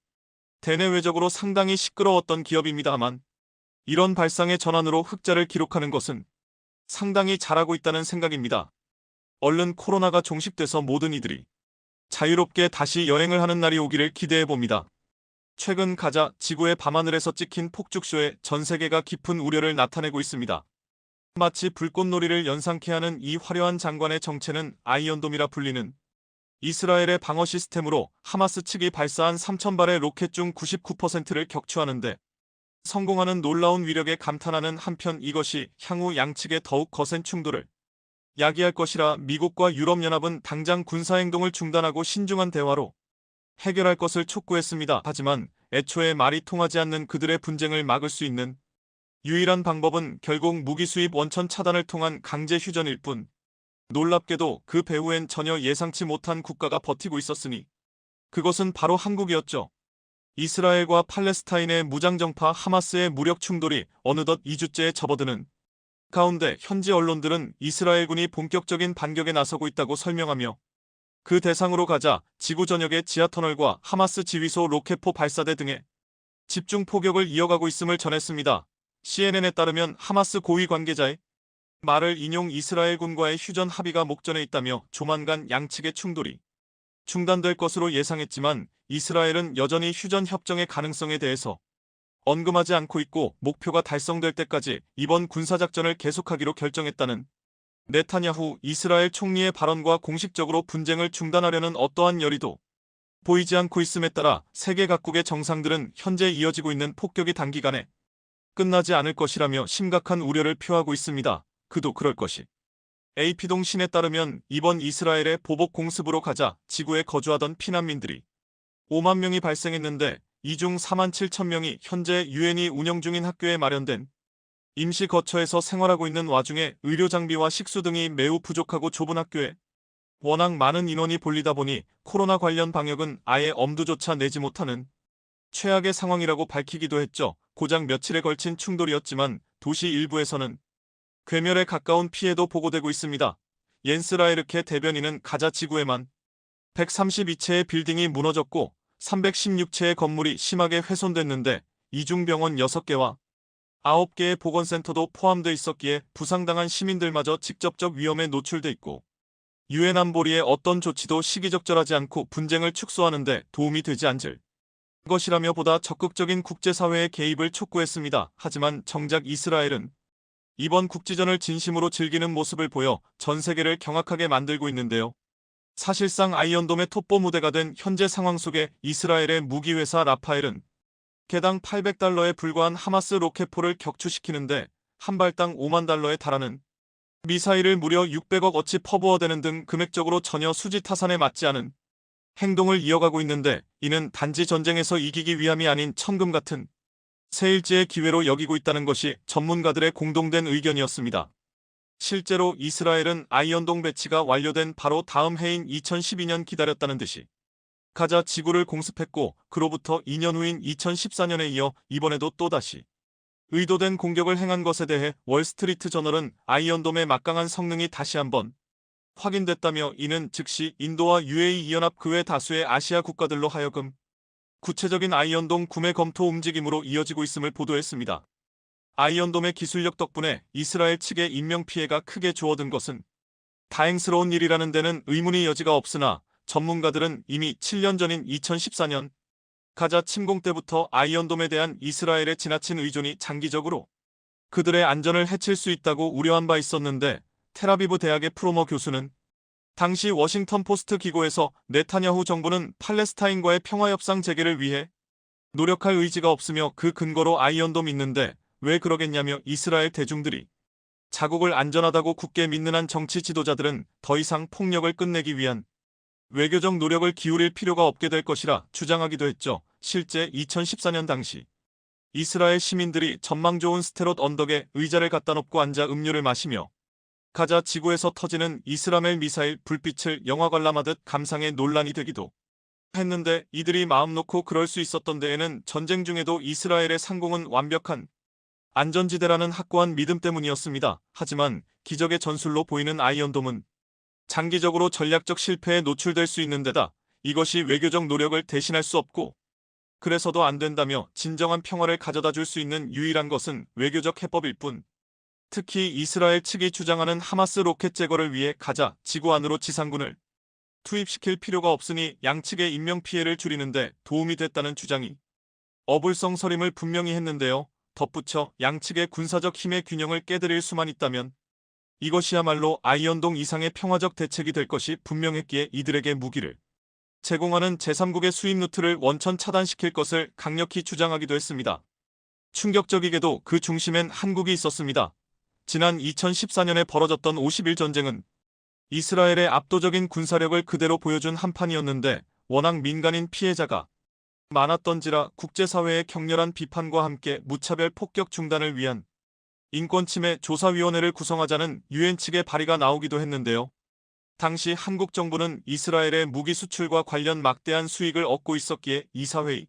대내외적으로 상당히 시끄러웠던 기업입니다만 이런 발상의 전환으로 흑자를 기록하는 것은 상당히 잘하고 있다는 생각입니다. 얼른 코로나가 종식돼서 모든 이들이 자유롭게 다시 여행을 하는 날이 오기를 기대해봅니다. 최근 가자 지구의 밤하늘에서 찍힌 폭죽쇼에 전 세계가 깊은 우려를 나타내고 있습니다. 마치 불꽃놀이를 연상케 하는 이 화려한 장관의 정체는 아이언돔이라 불리는 이스라엘의 방어 시스템으로 하마스 측이 발사한 3,000발의 로켓 중 99%를 격추하는데 성공하는 놀라운 위력에 감탄하는 한편 이것이 향후 양측의 더욱 거센 충돌을 야기할 것이라 미국과 유럽연합은 당장 군사행동을 중단하고 신중한 대화로 해결할 것을 촉구했습니다. 하지만 애초에 말이 통하지 않는 그들의 분쟁을 막을 수 있는 유일한 방법은 결국 무기 수입 원천 차단을 통한 강제 휴전일 뿐, 놀랍게도 그 배후엔 전혀 예상치 못한 국가가 버티고 있었으니 그것은 바로 한국이었죠. 이스라엘과 팔레스타인의 무장정파 하마스의 무력 충돌이 어느덧 2주째에 접어드는 가운데 현지 언론들은 이스라엘군이 본격적인 반격에 나서고 있다고 설명하며 그 대상으로 가자 지구 전역의 지하터널과 하마스 지휘소 로켓포 발사대 등의 집중 포격을 이어가고 있음을 전했습니다. CNN에 따르면 하마스 고위 관계자의 말을 인용 이스라엘군과의 휴전 합의가 목전에 있다며 조만간 양측의 충돌이 중단될 것으로 예상했지만 이스라엘은 여전히 휴전 협정의 가능성에 대해서 언급하지 않고 있고 목표가 달성될 때까지 이번 군사작전을 계속하기로 결정했다는 네타냐후 이스라엘 총리의 발언과 공식적으로 분쟁을 중단하려는 어떠한 열의도 보이지 않고 있음에 따라 세계 각국의 정상들은 현재 이어지고 있는 폭격이 단기간에 끝나지 않을 것이라며 심각한 우려를 표하고 있습니다. 그도 그럴 것이. AP통신에 따르면 이번 이스라엘의 보복 공습으로 가자 지구에 거주하던 피난민들이 5만 명이 발생했는데 이 중 4만 7천 명이 현재 유엔이 운영 중인 학교에 마련된 임시 거처에서 생활하고 있는 와중에 의료 장비와 식수 등이 매우 부족하고 좁은 학교에 워낙 많은 인원이 몰리다 보니 코로나 관련 방역은 아예 엄두조차 내지 못하는 최악의 상황이라고 밝히기도 했죠. 고작 며칠에 걸친 충돌이었지만 도시 일부에서는 괴멸에 가까운 피해도 보고되고 있습니다. 옌스 라이르케 대변인은 가자 지구에만 132채의 빌딩이 무너졌고 316채의 건물이 심하게 훼손됐는데 이중 병원 6개와 9개의 보건센터도 포함돼 있었기에 부상당한 시민들마저 직접적 위험에 노출돼 있고 유엔 안보리의 어떤 조치도 시기적절하지 않고 분쟁을 축소하는 데 도움이 되지 않을 것이라며 보다 적극적인 국제사회의 개입을 촉구했습니다. 하지만 정작 이스라엘은 이번 국지전을 진심으로 즐기는 모습을 보여 전 세계를 경악하게 만들고 있는데요. 사실상 아이언돔의 톱보 무대가 된 현재 상황 속에 이스라엘의 무기회사 라파엘은 개당 $800에 불과한 하마스 로켓포를 격추시키는데 한 발당 $50,000에 달하는 미사일을 무려 600억어치 퍼부어대는 등 금액적으로 전혀 수지타산에 맞지 않은 행동을 이어가고 있는데 이는 단지 전쟁에서 이기기 위함이 아닌 천금 같은 세일지의 기회로 여기고 있다는 것이 전문가들의 공동된 의견이었습니다. 실제로 이스라엘은 아이언돔 배치가 완료된 바로 다음 해인 2012년 기다렸다는 듯이 가자 지구를 공습했고 그로부터 2년 후인 2014년에 이어 이번에도 또다시 의도된 공격을 행한 것에 대해 월스트리트 저널은 아이언돔의 막강한 성능이 다시 한번 확인됐다며 이는 즉시 인도와 UAE 연합 그 외 다수의 아시아 국가들로 하여금 구체적인 아이언돔 구매 검토 움직임으로 이어지고 있음을 보도했습니다. 아이언돔의 기술력 덕분에 이스라엘 측의 인명피해가 크게 줄어든 것은 다행스러운 일이라는 데는 의문의 여지가 없으나 전문가들은 이미 7년 전인 2014년 가자 침공 때부터 아이언돔에 대한 이스라엘의 지나친 의존이 장기적으로 그들의 안전을 해칠 수 있다고 우려한 바 있었는데 텔아비브 대학의 프로머 교수는 당시 워싱턴 포스트 기고에서 네타냐후 정부는 팔레스타인과의 평화협상 재개를 위해 노력할 의지가 없으며 그 근거로 아이언돔 있는데 왜 그러겠냐며 이스라엘 대중들이 자국을 안전하다고 굳게 믿는 한 정치 지도자들은 더 이상 폭력을 끝내기 위한 외교적 노력을 기울일 필요가 없게 될 것이라 주장하기도 했죠. 실제 2014년 당시 이스라엘 시민들이 전망 좋은 스테롯 언덕에 의자를 갖다 놓고 앉아 음료를 마시며 가자 지구에서 터지는 이스라엘 미사일 불빛을 영화 관람하듯 감상에 논란이 되기도 했는데 이들이 마음 놓고 그럴 수 있었던 데에는 전쟁 중에도 이스라엘의 상공은 완벽한 안전지대라는 확고한 믿음 때문이었습니다. 하지만 기적의 전술로 보이는 아이언돔은 장기적으로 전략적 실패에 노출될 수 있는 데다 이것이 외교적 노력을 대신할 수 없고 그래서도 안 된다며 진정한 평화를 가져다 줄 수 있는 유일한 것은 외교적 해법일 뿐 특히 이스라엘 측이 주장하는 하마스 로켓 제거를 위해 가자 지구 안으로 지상군을 투입시킬 필요가 없으니 양측의 인명피해를 줄이는데 도움이 됐다는 주장이 어불성설임을 분명히 했는데요. 덧붙여 양측의 군사적 힘의 균형을 깨드릴 수만 있다면 이것이야말로 아이언돔 이상의 평화적 대책이 될 것이 분명했기에 이들에게 무기를 제공하는 제3국의 수입 루트를 원천 차단시킬 것을 강력히 주장하기도 했습니다. 충격적이게도 그 중심엔 한국이 있었습니다. 지난 2014년에 벌어졌던 50일 전쟁은 이스라엘의 압도적인 군사력을 그대로 보여준 한판이었는데 워낙 민간인 피해자가 많았던지라 국제사회의 격렬한 비판과 함께 무차별 폭격 중단을 위한 인권침해 조사위원회를 구성하자는 유엔 측의 발의가 나오기도 했는데요. 당시 한국 정부는 이스라엘의 무기 수출과 관련 막대한 수익을 얻고 있었기에 이사회의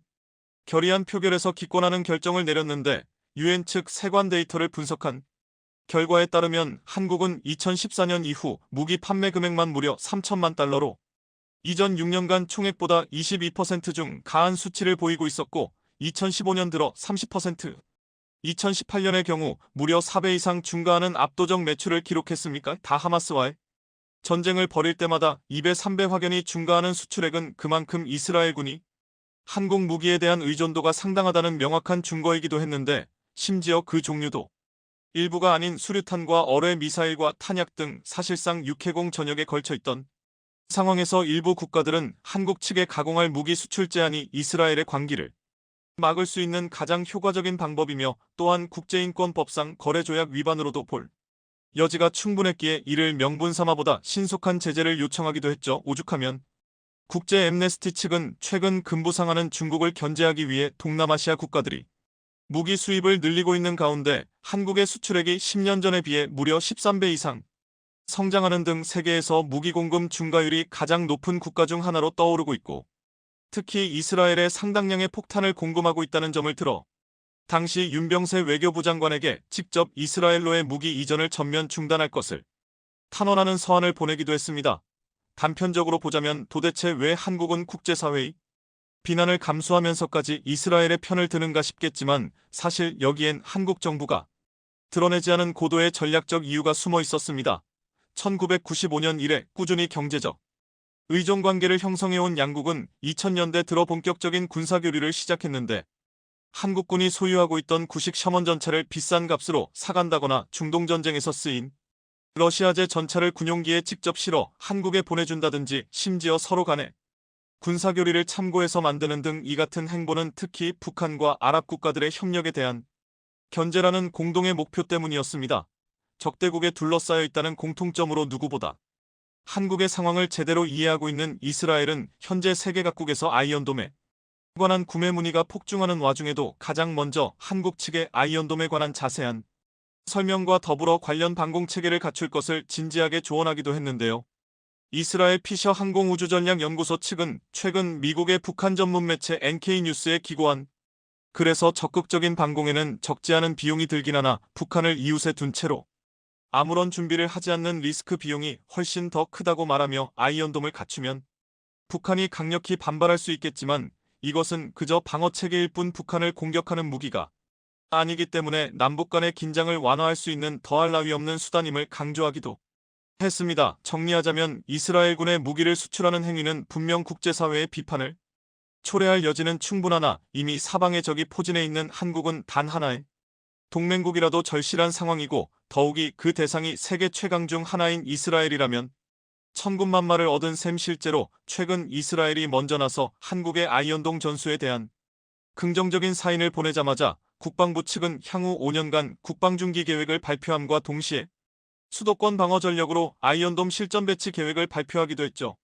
결의안 표결에서 기권하는 결정을 내렸는데 유엔 측 세관 데이터를 분석한 결과에 따르면 한국은 2014년 이후 무기 판매 금액만 무려 3천만 달러로 이전 6년간 총액보다 22%중 가한 수치를 보이고 있었고 2015년 들어 30%, 2018년의 경우 무려 4배 이상 증가하는 압도적 매출을 기록했습니까? 다 하마스와의 전쟁을 벌일 때마다 2배, 3배 확연히 증가하는 수출액은 그만큼 이스라엘군이 한국 무기에 대한 의존도가 상당하다는 명확한 증거이기도 했는데 심지어 그 종류도 일부가 아닌 수류탄과 어뢰 미사일과 탄약 등 사실상 육해공 전역에 걸쳐 있던 상황에서 일부 국가들은 한국 측에 가공할 무기 수출 제한이 이스라엘의 관기를 막을 수 있는 가장 효과적인 방법이며 또한 국제인권법상 거래조약 위반으로도 볼 여지가 충분했기에 이를 명분 삼아보다 신속한 제재를 요청하기도 했죠. 오죽하면 국제 엠네스티 측은 최근 금부 상하는 중국을 견제하기 위해 동남아시아 국가들이 무기 수입을 늘리고 있는 가운데 한국의 수출액이 10년 전에 비해 무려 13배 이상 성장하는 등 세계에서 무기 공급 증가율이 가장 높은 국가 중 하나로 떠오르고 있고 특히 이스라엘에 상당량의 폭탄을 공급하고 있다는 점을 들어 당시 윤병세 외교부 장관에게 직접 이스라엘로의 무기 이전을 전면 중단할 것을 탄원하는 서한을 보내기도 했습니다. 단편적으로 보자면 도대체 왜 한국은 국제사회의 비난을 감수하면서까지 이스라엘의 편을 드는가 싶겠지만 사실 여기엔 한국 정부가 드러내지 않은 고도의 전략적 이유가 숨어 있었습니다. 1995년 이래 꾸준히 경제적 의존관계를 형성해온 양국은 2000년대 들어 본격적인 군사교류를 시작했는데 한국군이 소유하고 있던 구식 셔먼 전차를 비싼 값으로 사간다거나 중동전쟁에서 쓰인 러시아제 전차를 군용기에 직접 실어 한국에 보내준다든지 심지어 서로 간에 군사교리를 참고해서 만드는 등 이 같은 행보는 특히 북한과 아랍 국가들의 협력에 대한 견제라는 공동의 목표 때문이었습니다. 적대국에 둘러싸여 있다는 공통점으로 누구보다 한국의 상황을 제대로 이해하고 있는 이스라엘은 현재 세계 각국에서 아이언돔에 관한 구매 문의가 폭증하는 와중에도 가장 먼저 한국 측의 아이언돔에 관한 자세한 설명과 더불어 관련 방공체계를 갖출 것을 진지하게 조언하기도 했는데요. 이스라엘 피셔 항공우주전략연구소 측은 최근 미국의 북한 전문 매체 NK뉴스에 기고한 그래서 적극적인 방공에는 적지 않은 비용이 들긴 하나 북한을 이웃에 둔 채로 아무런 준비를 하지 않는 리스크 비용이 훨씬 더 크다고 말하며 아이언돔을 갖추면 북한이 강력히 반발할 수 있겠지만 이것은 그저 방어체계일 뿐 북한을 공격하는 무기가 아니기 때문에 남북 간의 긴장을 완화할 수 있는 더할 나위 없는 수단임을 강조하기도 했습니다. 정리하자면 이스라엘군의 무기를 수출하는 행위는 분명 국제사회의 비판을 초래할 여지는 충분하나 이미 사방의 적이 포진해 있는 한국은 단 하나의 동맹국이라도 절실한 상황이고 더욱이 그 대상이 세계 최강 중 하나인 이스라엘이라면 천군만마를 얻은 셈 실제로 최근 이스라엘이 먼저 나서 한국의 아이언돔 전수에 대한 긍정적인 사인을 보내자마자 국방부 측은 향후 5년간 국방중기 계획을 발표함과 동시에 수도권 방어 전력으로 아이언돔 실전 배치 계획을 발표하기도 했죠.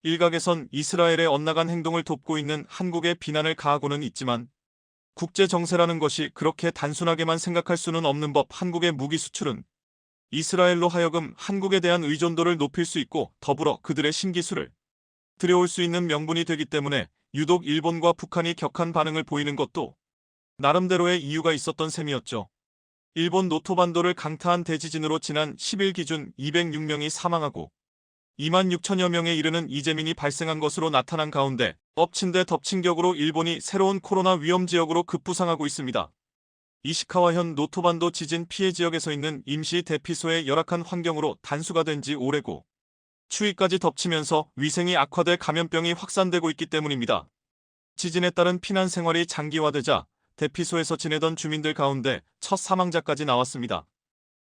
일각에선 이스라엘의 엇나간 행동을 돕고 있는 한국에 비난을 가하고는 있지만 국제 정세라는 것이 그렇게 단순하게만 생각할 수는 없는 법. 한국의 무기 수출은 이스라엘로 하여금 한국에 대한 의존도를 높일 수 있고 더불어 그들의 신기술을 들여올 수 있는 명분이 되기 때문에 유독 일본과 북한이 격한 반응을 보이는 것도 나름대로의 이유가 있었던 셈이었죠. 일본 노토반도를 강타한 대지진으로 지난 10일 기준 206명이 사망하고 2만 6천여 명에 이르는 이재민이 발생한 것으로 나타난 가운데 엎친 데 덮친 격으로 일본이 새로운 코로나 위험 지역으로 급부상하고 있습니다. 이시카와현 노토반도 지진 피해 지역에서 있는 임시 대피소의 열악한 환경으로 단수가 된 지 오래고 추위까지 덮치면서 위생이 악화돼 감염병이 확산되고 있기 때문입니다. 지진에 따른 피난 생활이 장기화되자 대피소에서 지내던 주민들 가운데 첫 사망자까지 나왔습니다.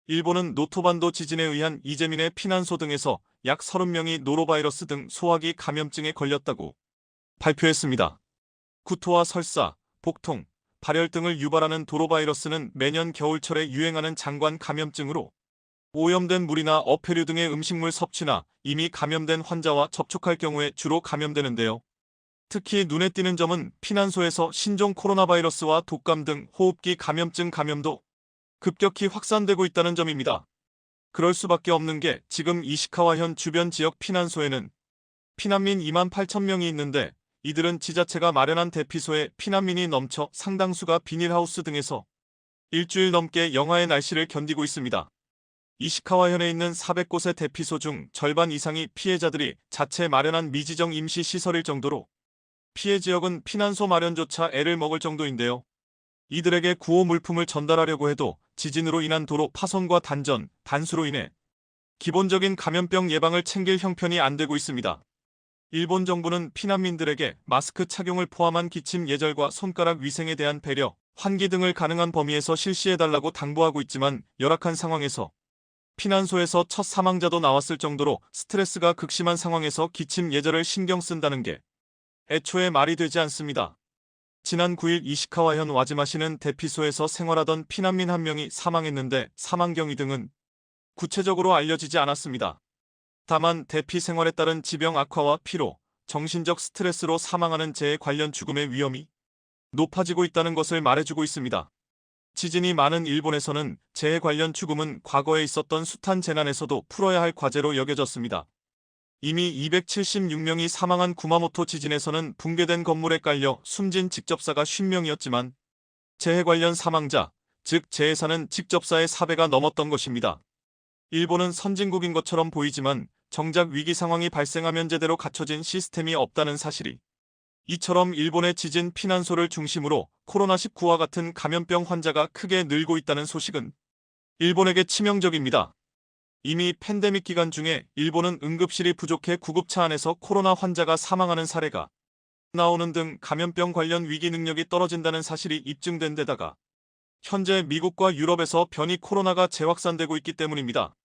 일본은 노토반도 지진에 의한 이재민의 피난소 등에서 약 30명이 노로바이러스 등 소화기 감염증에 걸렸다고 발표했습니다. 구토와 설사, 복통, 발열 등을 유발하는 도로바이러스는 매년 겨울철에 유행하는 장관 감염증으로 오염된 물이나 어패류 등의 음식물 섭취나 이미 감염된 환자와 접촉할 경우에 주로 감염되는데요. 특히 눈에 띄는 점은 피난소에서 신종 코로나 바이러스와 독감 등 호흡기 감염증 감염도 급격히 확산되고 있다는 점입니다. 그럴 수밖에 없는 게 지금 이시카와현 주변 지역 피난소에는 피난민 2만 8천 명이 있는데 이들은 지자체가 마련한 대피소에 피난민이 넘쳐 상당수가 비닐하우스 등에서 일주일 넘게 영하의 날씨를 견디고 있습니다. 이시카와현에 있는 400곳의 대피소 중 절반 이상이 피해자들이 자체 마련한 미지정 임시 시설일 정도로 피해 지역은 피난소 마련조차 애를 먹을 정도인데요. 이들에게 구호 물품을 전달하려고 해도 지진으로 인한 도로 파손과 단전, 단수로 인해 기본적인 감염병 예방을 챙길 형편이 안 되고 있습니다. 일본 정부는 피난민들에게 마스크 착용을 포함한 기침 예절과 손가락 위생에 대한 배려, 환기 등을 가능한 범위에서 실시해달라고 당부하고 있지만 열악한 상황에서 피난소에서 첫 사망자도 나왔을 정도로 스트레스가 극심한 상황에서 기침 예절을 신경 쓴다는 게 애초에 말이 되지 않습니다. 지난 9일 이시카와현 와즈마시는 대피소에서 생활하던 피난민 한 명이 사망했는데 사망 경위 등은 구체적으로 알려지지 않았습니다. 다만 대피 생활에 따른 지병 악화와 피로, 정신적 스트레스로 사망하는 재해 관련 죽음의 위험이 높아지고 있다는 것을 말해주고 있습니다. 지진이 많은 일본에서는 재해 관련 죽음은 과거에 있었던 숱한 재난에서도 풀어야 할 과제로 여겨졌습니다. 이미 276명이 사망한 구마모토 지진에서는 붕괴된 건물에 깔려 숨진 직접사가 50명이었지만 재해 관련 사망자, 즉 재해사는 직접사의 4배가 넘었던 것입니다. 일본은 선진국인 것처럼 보이지만 정작 위기 상황이 발생하면 제대로 갖춰진 시스템이 없다는 사실이 이처럼 일본의 지진 피난소를 중심으로 코로나19와 같은 감염병 환자가 크게 늘고 있다는 소식은 일본에게 치명적입니다. 이미 팬데믹 기간 중에 일본은 응급실이 부족해 구급차 안에서 코로나 환자가 사망하는 사례가 나오는 등 감염병 관련 위기 능력이 떨어진다는 사실이 입증된 데다가 현재 미국과 유럽에서 변이 코로나가 재확산되고 있기 때문입니다.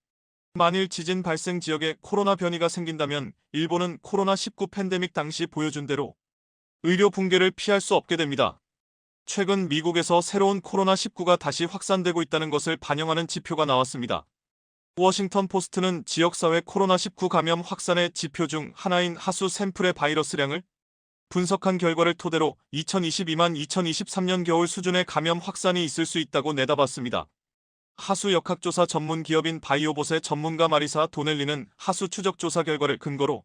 만일 지진 발생 지역에 코로나 변이가 생긴다면 일본은 코로나19 팬데믹 당시 보여준 대로 의료 붕괴를 피할 수 없게 됩니다. 최근 미국에서 새로운 코로나19가 다시 확산되고 있다는 것을 반영하는 지표가 나왔습니다. 워싱턴 포스트는 지역사회 코로나19 감염 확산의 지표 중 하나인 하수 샘플의 바이러스량을 분석한 결과를 토대로 2022만 2023년 겨울 수준의 감염 확산이 있을 수 있다고 내다봤습니다. 하수 역학조사 전문 기업인 바이오봇의 전문가 마리사 도넬리는 하수 추적 조사 결과를 근거로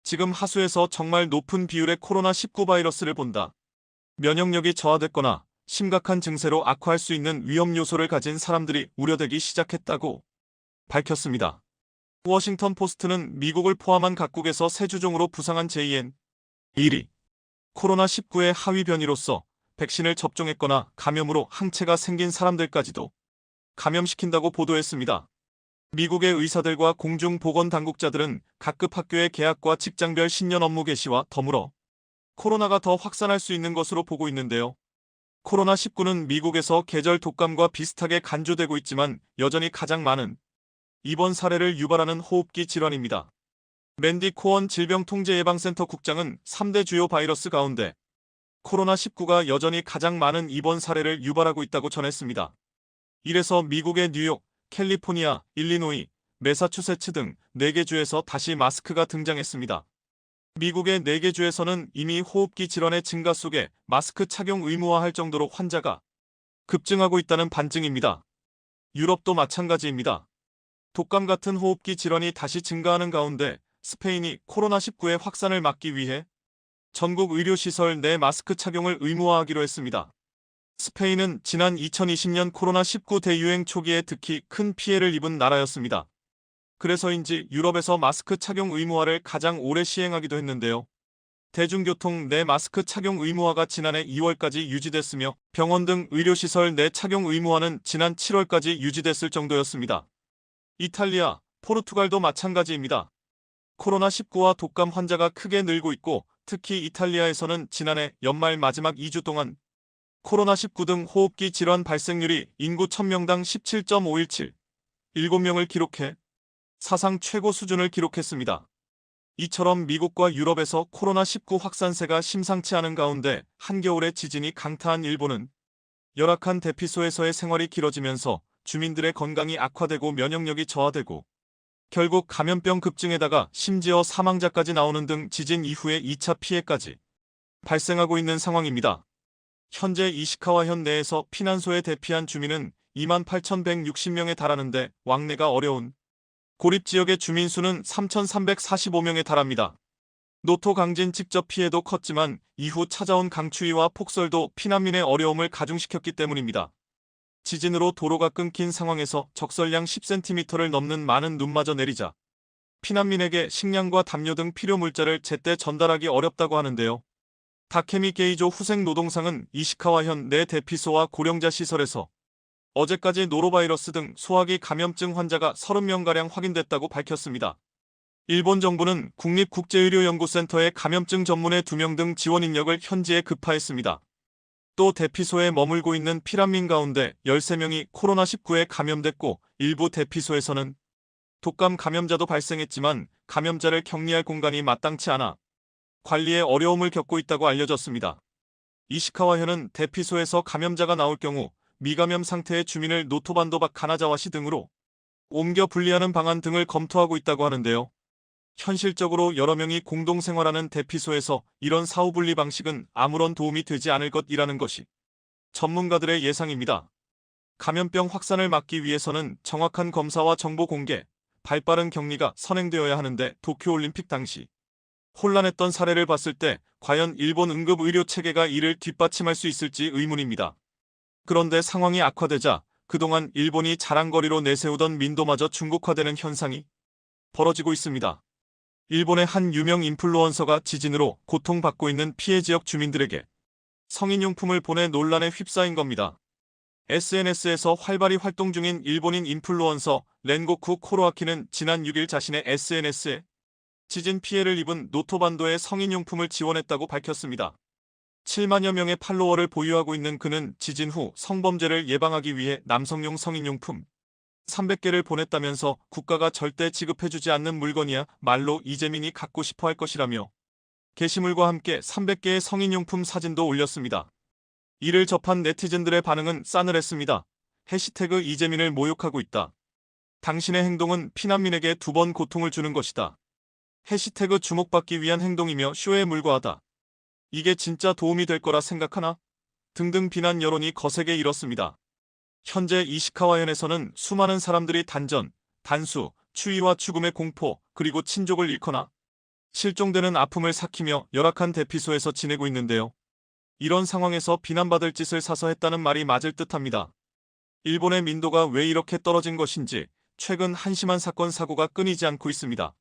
지금 하수에서 정말 높은 비율의 코로나19 바이러스를 본다. 면역력이 저하됐거나 심각한 증세로 악화할 수 있는 위험 요소를 가진 사람들이 우려되기 시작했다고 밝혔습니다. 워싱턴 포스트는 미국을 포함한 각국에서 새 주종으로 부상한 JN1이 코로나19의 하위 변이로서 백신을 접종했거나 감염으로 항체가 생긴 사람들까지도 감염시킨다고 보도했습니다. 미국의 의사들과 공중보건당국자들은 각급 학교의 개학과 직장별 신년 업무 개시와 더불어 코로나가 더 확산할 수 있는 것으로 보고 있는데요. 코로나19는 미국에서 계절 독감과 비슷하게 간주되고 있지만 여전히 가장 많은 입원 사례를 유발하는 호흡기 질환입니다. 랜디 코언 질병통제예방센터 국장은 3대 주요 바이러스 가운데 코로나19가 여전히 가장 많은 입원 사례를 유발하고 있다고 전했습니다. 이래서 미국의 뉴욕, 캘리포니아, 일리노이, 매사추세츠 등 4개 주에서 다시 마스크가 등장했습니다. 미국의 4개 주에서는 이미 호흡기 질환의 증가 속에 마스크 착용 의무화할 정도로 환자가 급증하고 있다는 반증입니다. 유럽도 마찬가지입니다. 독감 같은 호흡기 질환이 다시 증가하는 가운데 스페인이 코로나19의 확산을 막기 위해 전국 의료시설 내 마스크 착용을 의무화하기로 했습니다. 스페인은 지난 2020년 코로나19 대유행 초기에 특히 큰 피해를 입은 나라였습니다. 그래서인지 유럽에서 마스크 착용 의무화를 가장 오래 시행하기도 했는데요. 대중교통 내 마스크 착용 의무화가 지난해 2월까지 유지됐으며 병원 등 의료시설 내 착용 의무화는 지난 7월까지 유지됐을 정도였습니다. 이탈리아, 포르투갈도 마찬가지입니다. 코로나19와 독감 환자가 크게 늘고 있고 특히 이탈리아에서는 지난해 연말 마지막 2주 동안 코로나19 등 호흡기 질환 발생률이 인구 1000명당 17.517, 7명을 기록해 사상 최고 수준을 기록했습니다. 이처럼 미국과 유럽에서 코로나19 확산세가 심상치 않은 가운데 한겨울에 지진이 강타한 일본은 열악한 대피소에서의 생활이 길어지면서 주민들의 건강이 악화되고 면역력이 저하되고 결국 감염병 급증에다가 심지어 사망자까지 나오는 등 지진 이후의 2차 피해까지 발생하고 있는 상황입니다. 현재 이시카와현 내에서 피난소에 대피한 주민은 28,160명에 달하는데 왕래가 어려운 고립 지역의 주민 수는 3,345명에 달합니다. 노토 강진 직접 피해도 컸지만 이후 찾아온 강추위와 폭설도 피난민의 어려움을 가중시켰기 때문입니다. 지진으로 도로가 끊긴 상황에서 적설량 10cm를 넘는 많은 눈마저 내리자 피난민에게 식량과 담요 등 필요 물자를 제때 전달하기 어렵다고 하는데요. 다케미 게이조 후생 노동상은 이시카와현 내 대피소와 고령자 시설에서 어제까지 노로바이러스 등 소화기 감염증 환자가 30명가량 확인됐다고 밝혔습니다. 일본 정부는 국립국제의료연구센터에 감염증 전문의 2명 등 지원 인력을 현지에 급파했습니다. 또 대피소에 머물고 있는 피난민 가운데 13명이 코로나19에 감염됐고 일부 대피소에서는 독감 감염자도 발생했지만 감염자를 격리할 공간이 마땅치 않아 관리에 어려움을 겪고 있다고 알려졌습니다. 이시카와현은 대피소에서 감염자가 나올 경우 미감염 상태의 주민을 노토반도박 가나자와시 등으로 옮겨 분리하는 방안 등을 검토하고 있다고 하는데요. 현실적으로 여러 명이 공동생활하는 대피소에서 이런 사후 분리 방식은 아무런 도움이 되지 않을 것이라는 것이 전문가들의 예상입니다. 감염병 확산을 막기 위해서는 정확한 검사와 정보 공개, 발빠른 격리가 선행되어야 하는데 도쿄올림픽 당시 혼란했던 사례를 봤을 때 과연 일본 응급의료 체계가 이를 뒷받침할 수 있을지 의문입니다. 그런데 상황이 악화되자 그동안 일본이 자랑거리로 내세우던 민도마저 중국화되는 현상이 벌어지고 있습니다. 일본의 한 유명 인플루언서가 지진으로 고통받고 있는 피해 지역 주민들에게 성인용품을 보내 논란에 휩싸인 겁니다. SNS에서 활발히 활동 중인 일본인 인플루언서 렌고쿠 코로아키는 지난 6일 자신의 SNS에 지진 피해를 입은 노토반도에 성인용품을 지원했다고 밝혔습니다. 7만여 명의 팔로워를 보유하고 있는 그는 지진 후 성범죄를 예방하기 위해 남성용 성인용품 300개를 보냈다면서 국가가 절대 지급해주지 않는 물건이야 말로 이재민이 갖고 싶어 할 것이라며 게시물과 함께 300개의 성인용품 사진도 올렸습니다. 이를 접한 네티즌들의 반응은 싸늘했습니다. 해시태그 이재민을 모욕하고 있다. 당신의 행동은 피난민에게 2번 고통을 주는 것이다. 해시태그 주목받기 위한 행동이며 쇼에 물과하다. 이게 진짜 도움이 될 거라 생각하나? 등등 비난 여론이 거세게 일었습니다. 현재 이시카와현에서는 수많은 사람들이 단전, 단수, 추위와 죽음의 공포, 그리고 친족을 잃거나 실종되는 아픔을 삭히며 열악한 대피소에서 지내고 있는데요. 이런 상황에서 비난받을 짓을 사서 했다는 말이 맞을 듯합니다. 일본의 민도가 왜 이렇게 떨어진 것인지 최근 한심한 사건 사고가 끊이지 않고 있습니다.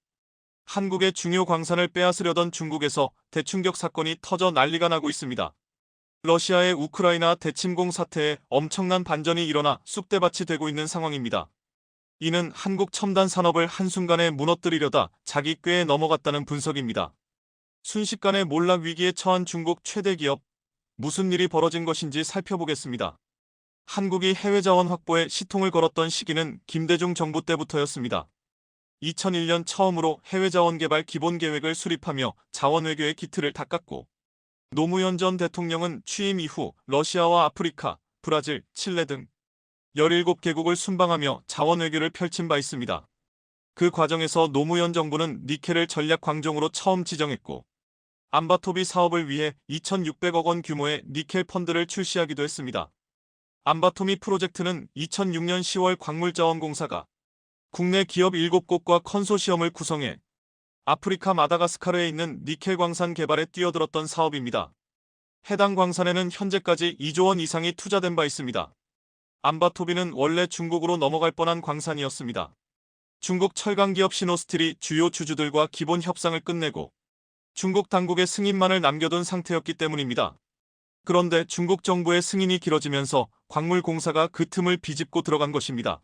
한국의 중요 광산을 빼앗으려던 중국에서 대충격 사건이 터져 난리가 나고 있습니다. 러시아의 우크라이나 대침공 사태에 엄청난 반전이 일어나 쑥대밭이 되고 있는 상황입니다. 이는 한국 첨단 산업을 한순간에 무너뜨리려다 자기 꾀에 넘어갔다는 분석입니다. 순식간에 몰락 위기에 처한 중국 최대 기업, 무슨 일이 벌어진 것인지 살펴보겠습니다. 한국이 해외 자원 확보에 시통을 걸었던 시기는 김대중 정부 때부터였습니다. 2001년 처음으로 해외 자원 개발 기본 계획을 수립하며 자원 외교의 기틀을 닦았고 노무현 전 대통령은 취임 이후 러시아와 아프리카, 브라질, 칠레 등 17개국을 순방하며 자원 외교를 펼친 바 있습니다. 그 과정에서 노무현 정부는 니켈을 전략 광종으로 처음 지정했고 안바토비 사업을 위해 2,600억 원 규모의 니켈 펀드를 출시하기도 했습니다. 안바토미 프로젝트는 2006년 10월 광물자원공사가 국내 기업 7곳과 컨소시엄을 구성해 아프리카 마다가스카르에 있는 니켈 광산 개발에 뛰어들었던 사업입니다. 해당 광산에는 현재까지 2조 원 이상이 투자된 바 있습니다. 안바토비는 원래 중국으로 넘어갈 뻔한 광산이었습니다. 중국 철강기업 시노스틸이 주요 주주들과 기본 협상을 끝내고 중국 당국의 승인만을 남겨둔 상태였기 때문입니다. 그런데 중국 정부의 승인이 길어지면서 광물공사가 그 틈을 비집고 들어간 것입니다.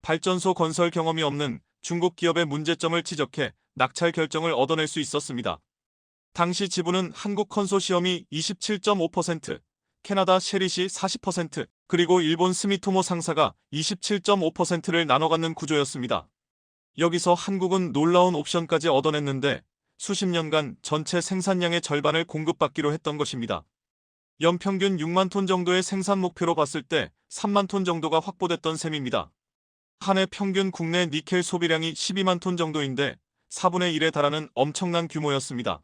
발전소 건설 경험이 없는 중국 기업의 문제점을 지적해 낙찰 결정을 얻어낼 수 있었습니다. 당시 지분은 한국 컨소시엄이 27.5%, 캐나다 셰릿이 40%, 그리고 일본 스미토모 상사가 27.5%를 나눠 갖는 구조였습니다. 여기서 한국은 놀라운 옵션까지 얻어냈는데 수십 년간 전체 생산량의 절반을 공급받기로 했던 것입니다. 연평균 6만 톤 정도의 생산 목표로 봤을 때 3만 톤 정도가 확보됐던 셈입니다. 한 해 평균 국내 니켈 소비량이 12만 톤 정도인데 4분의 1에 달하는 엄청난 규모였습니다.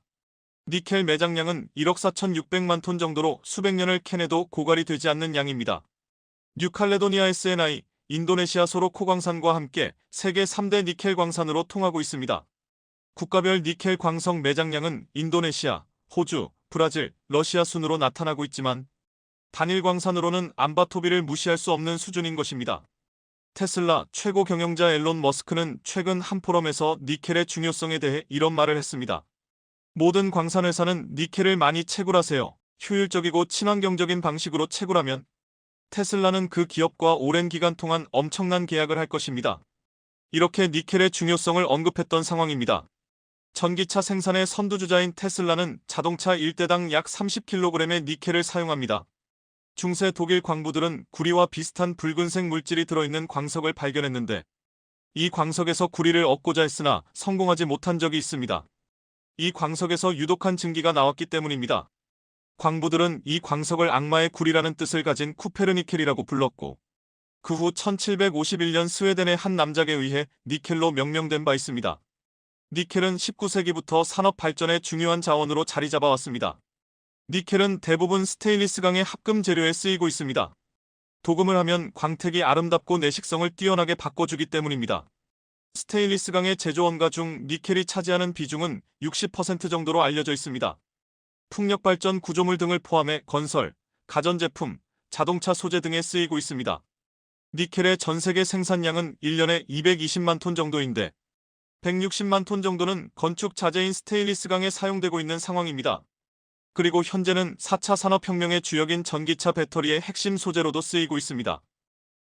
니켈 매장량은 1억 4,600만 톤 정도로 수백 년을 캐내도 고갈이 되지 않는 양입니다. 뉴칼레도니아 SNI, 인도네시아 소로 코광산과 함께 세계 3대 니켈 광산으로 통하고 있습니다. 국가별 니켈 광석 매장량은 인도네시아, 호주, 브라질, 러시아 순으로 나타나고 있지만 단일 광산으로는 암바토비를 무시할 수 없는 수준인 것입니다. 테슬라 최고 경영자 앨런 머스크는 최근 한 포럼에서 니켈의 중요성에 대해 이런 말을 했습니다. 모든 광산회사는 니켈을 많이 채굴하세요. 효율적이고 친환경적인 방식으로 채굴하면 테슬라는 그 기업과 오랜 기간 동안 엄청난 계약을 할 것입니다. 이렇게 니켈의 중요성을 언급했던 상황입니다. 전기차 생산의 선두주자인 테슬라는 자동차 1대당 약 30kg의 니켈을 사용합니다. 중세 독일 광부들은 구리와 비슷한 붉은색 물질이 들어있는 광석을 발견했는데 이 광석에서 구리를 얻고자 했으나 성공하지 못한 적이 있습니다. 이 광석에서 유독한 증기가 나왔기 때문입니다. 광부들은 이 광석을 악마의 구리라는 뜻을 가진 쿠페르니켈이라고 불렀고 그 후 1751년 스웨덴의 한 남작에 의해 니켈로 명명된 바 있습니다. 니켈은 19세기부터 산업 발전의 중요한 자원으로 자리 잡아왔습니다. 니켈은 대부분 스테인리스강의 합금 재료에 쓰이고 있습니다. 도금을 하면 광택이 아름답고 내식성을 뛰어나게 바꿔주기 때문입니다. 스테인리스강의 제조원가 중 니켈이 차지하는 비중은 60% 정도로 알려져 있습니다. 풍력발전 구조물 등을 포함해 건설, 가전제품, 자동차 소재 등에 쓰이고 있습니다. 니켈의 전 세계 생산량은 1년에 220만 톤 정도인데 160만 톤 정도는 건축 자재인 스테인리스강에 사용되고 있는 상황입니다. 그리고 현재는 4차 산업혁명의 주역인 전기차 배터리의 핵심 소재로도 쓰이고 있습니다.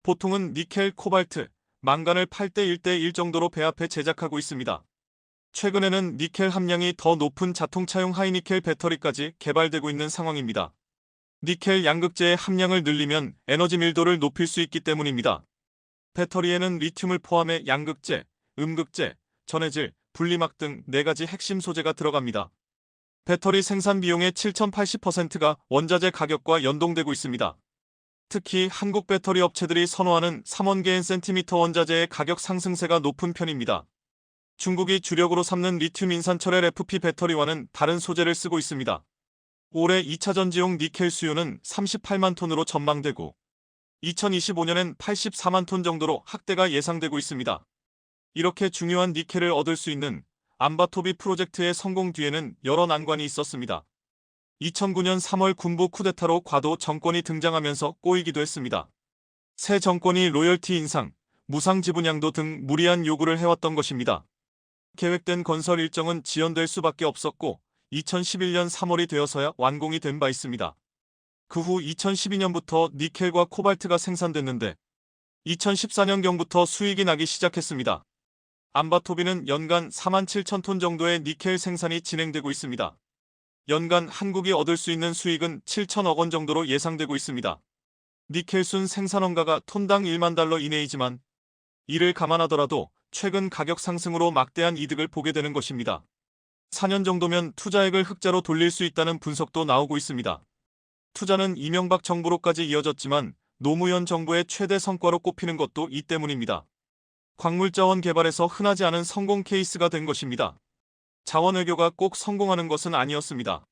보통은 니켈, 코발트, 망간을 8대 1대 1 정도로 배합해 제작하고 있습니다. 최근에는 니켈 함량이 더 높은 자동차용 하이니켈 배터리까지 개발되고 있는 상황입니다. 니켈 양극재의 함량을 늘리면 에너지 밀도를 높일 수 있기 때문입니다. 배터리에는 리튬을 포함해 양극재, 음극재, 전해질, 분리막 등 4가지 핵심 소재가 들어갑니다. 배터리 생산 비용의 7,080%가 원자재 가격과 연동되고 있습니다. 특히 한국 배터리 업체들이 선호하는 3원계엔 센티미터 원자재의 가격 상승세가 높은 편입니다. 중국이 주력으로 삼는 리튬 인산철의 FP 배터리와는 다른 소재를 쓰고 있습니다. 올해 2차 전지용 니켈 수요는 38만 톤으로 전망되고 2025년엔 84만 톤 정도로 확대가 예상되고 있습니다. 이렇게 중요한 니켈을 얻을 수 있는 암바토비 프로젝트의 성공 뒤에는 여러 난관이 있었습니다. 2009년 3월 군부 쿠데타로 과도 정권이 등장하면서 꼬이기도 했습니다. 새 정권이 로열티 인상, 무상 지분양도 등 무리한 요구를 해왔던 것입니다. 계획된 건설 일정은 지연될 수밖에 없었고 2011년 3월이 되어서야 완공이 된 바 있습니다. 그 후 2012년부터 니켈과 코발트가 생산됐는데 2014년경부터 수익이 나기 시작했습니다. 암바토비는 연간 4만 7천 톤 정도의 니켈 생산이 진행되고 있습니다. 연간 한국이 얻을 수 있는 수익은 7천억 원 정도로 예상되고 있습니다. 니켈 순 생산 원가가 톤당 1만 달러 이내이지만 이를 감안하더라도 최근 가격 상승으로 막대한 이득을 보게 되는 것입니다. 4년 정도면 투자액을 흑자로 돌릴 수 있다는 분석도 나오고 있습니다. 투자는 이명박 정부로까지 이어졌지만 노무현 정부의 최대 성과로 꼽히는 것도 이 때문입니다. 광물자원 개발에서 흔하지 않은 성공 케이스가 된 것입니다. 자원외교가 꼭 성공하는 것은 아니었습니다.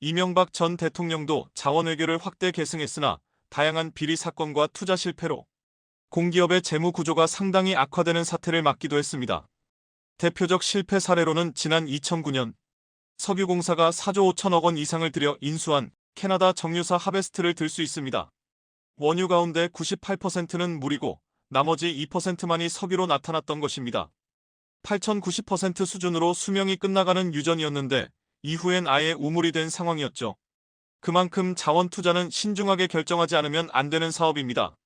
이명박 전 대통령도 자원외교를 확대 계승했으나 다양한 비리 사건과 투자 실패로 공기업의 재무 구조가 상당히 악화되는 사태를 맞기도 했습니다. 대표적 실패 사례로는 지난 2009년 석유공사가 4조 5천억 원 이상을 들여 인수한 캐나다 정유사 하베스트를 들 수 있습니다. 원유 가운데 98%는 물이고 나머지 2%만이 석유로 나타났던 것입니다. 8,090% 수준으로 수명이 끝나가는 유전이었는데 이후엔 아예 우물이 된 상황이었죠. 그만큼 자원 투자는 신중하게 결정하지 않으면 안 되는 사업입니다.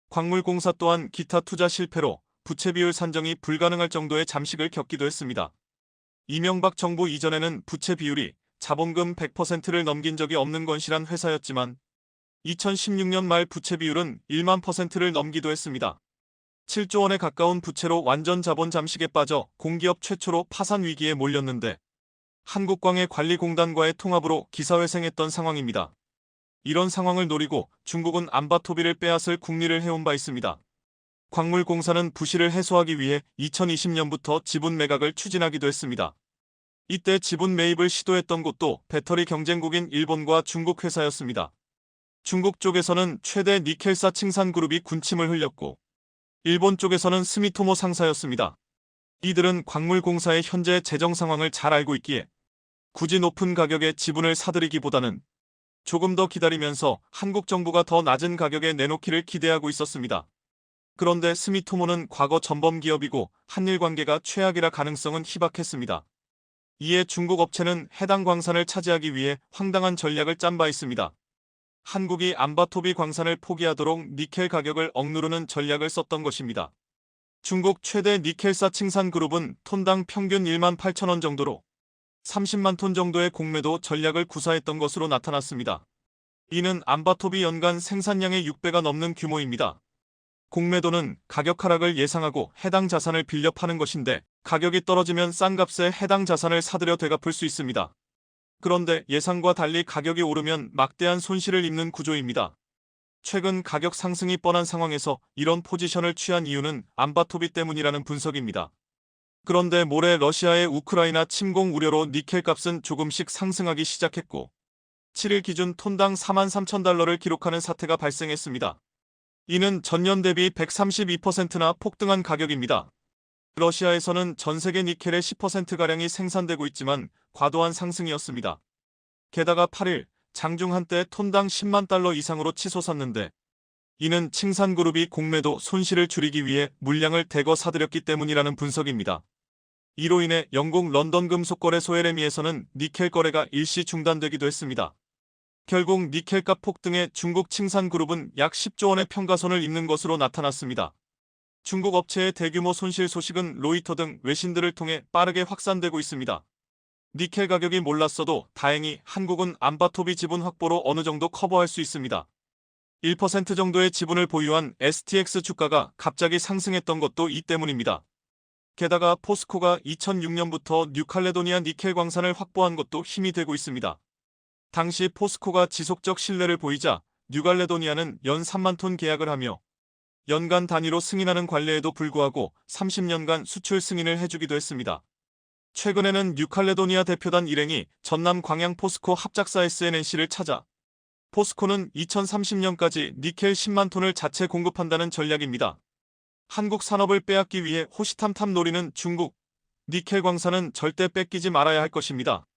광물공사 또한 기타 투자 실패로 부채 비율 산정이 불가능할 정도의 잠식을 겪기도 했습니다. 이명박 정부 이전에는 부채 비율이 자본금 100%를 넘긴 적이 없는 건실한 회사였지만 2016년 말 부채 비율은 1만 %를 넘기도 했습니다. 7조 원에 가까운 부채로 완전 자본 잠식에 빠져 공기업 최초로 파산 위기에 몰렸는데 한국광해관리공단과의 통합으로 기사회생했던 상황입니다. 이런 상황을 노리고 중국은 암바토비를 빼앗을 궁리를 해온 바 있습니다. 광물공사는 부실을 해소하기 위해 2020년부터 지분 매각을 추진하기도 했습니다. 이때 지분 매입을 시도했던 곳도 배터리 경쟁국인 일본과 중국 회사였습니다. 중국 쪽에서는 최대 니켈사 칭산그룹이 군침을 흘렸고 일본 쪽에서는 스미토모 상사였습니다. 이들은 광물공사의 현재 재정 상황을 잘 알고 있기에 굳이 높은 가격에 지분을 사들이기보다는 조금 더 기다리면서 한국 정부가 더 낮은 가격에 내놓기를 기대하고 있었습니다. 그런데 스미토모는 과거 전범 기업이고 한일 관계가 최악이라 가능성은 희박했습니다. 이에 중국 업체는 해당 광산을 차지하기 위해 황당한 전략을 짠 바 있습니다. 한국이 암바토비 광산을 포기하도록 니켈 가격을 억누르는 전략을 썼던 것입니다. 중국 최대 니켈사 칭산그룹은 톤당 평균 18,000원 정도로 30만 톤 정도의 공매도 전략을 구사했던 것으로 나타났습니다. 이는 암바토비 연간 생산량의 6배가 넘는 규모입니다. 공매도는 가격 하락을 예상하고 해당 자산을 빌려 파는 것인데 가격이 떨어지면 싼 값에 해당 자산을 사들여 되갚을 수 있습니다. 그런데 예상과 달리 가격이 오르면 막대한 손실을 입는 구조입니다. 최근 가격 상승이 뻔한 상황에서 이런 포지션을 취한 이유는 암바토비 때문이라는 분석입니다. 그런데 모레 러시아의 우크라이나 침공 우려로 니켈 값은 조금씩 상승하기 시작했고 7일 기준 톤당 43,000달러를 기록하는 사태가 발생했습니다. 이는 전년 대비 132%나 폭등한 가격입니다. 러시아에서는 전 세계 니켈의 10%가량이 생산되고 있지만 과도한 상승이었습니다. 게다가 8일 장중 한때 톤당 10만 달러 이상으로 치솟았는데 이는 칭산그룹이 공매도 손실을 줄이기 위해 물량을 대거 사들였기 때문이라는 분석입니다. 이로 인해 영국 런던 금속거래소 LME에서는 니켈 거래가 일시 중단되기도 했습니다. 결국 니켈값 폭등에 중국 칭산그룹은 약 10조 원의 평가손을 입는 것으로 나타났습니다. 중국 업체의 대규모 손실 소식은 로이터 등 외신들을 통해 빠르게 확산되고 있습니다. 니켈 가격이 몰랐어도 다행히 한국은 암바토비 지분 확보로 어느 정도 커버할 수 있습니다. 1% 정도의 지분을 보유한 STX 주가가 갑자기 상승했던 것도 이 때문입니다. 게다가 포스코가 2006년부터 뉴칼레도니아 니켈 광산을 확보한 것도 힘이 되고 있습니다. 당시 포스코가 지속적 신뢰를 보이자 뉴칼레도니아는 연 3만 톤 계약을 하며 연간 단위로 승인하는 관례에도 불구하고 30년간 수출 승인을 해주기도 했습니다. 최근에는 뉴칼레도니아 대표단 일행이 전남 광양 포스코 합작사 SNNC를 찾아 포스코는 2030년까지 니켈 10만 톤을 자체 공급한다는 전략입니다. 한국 산업을 빼앗기 위해 호시탐탐 노리는 중국. 니켈 광산은 절대 뺏기지 말아야 할 것입니다.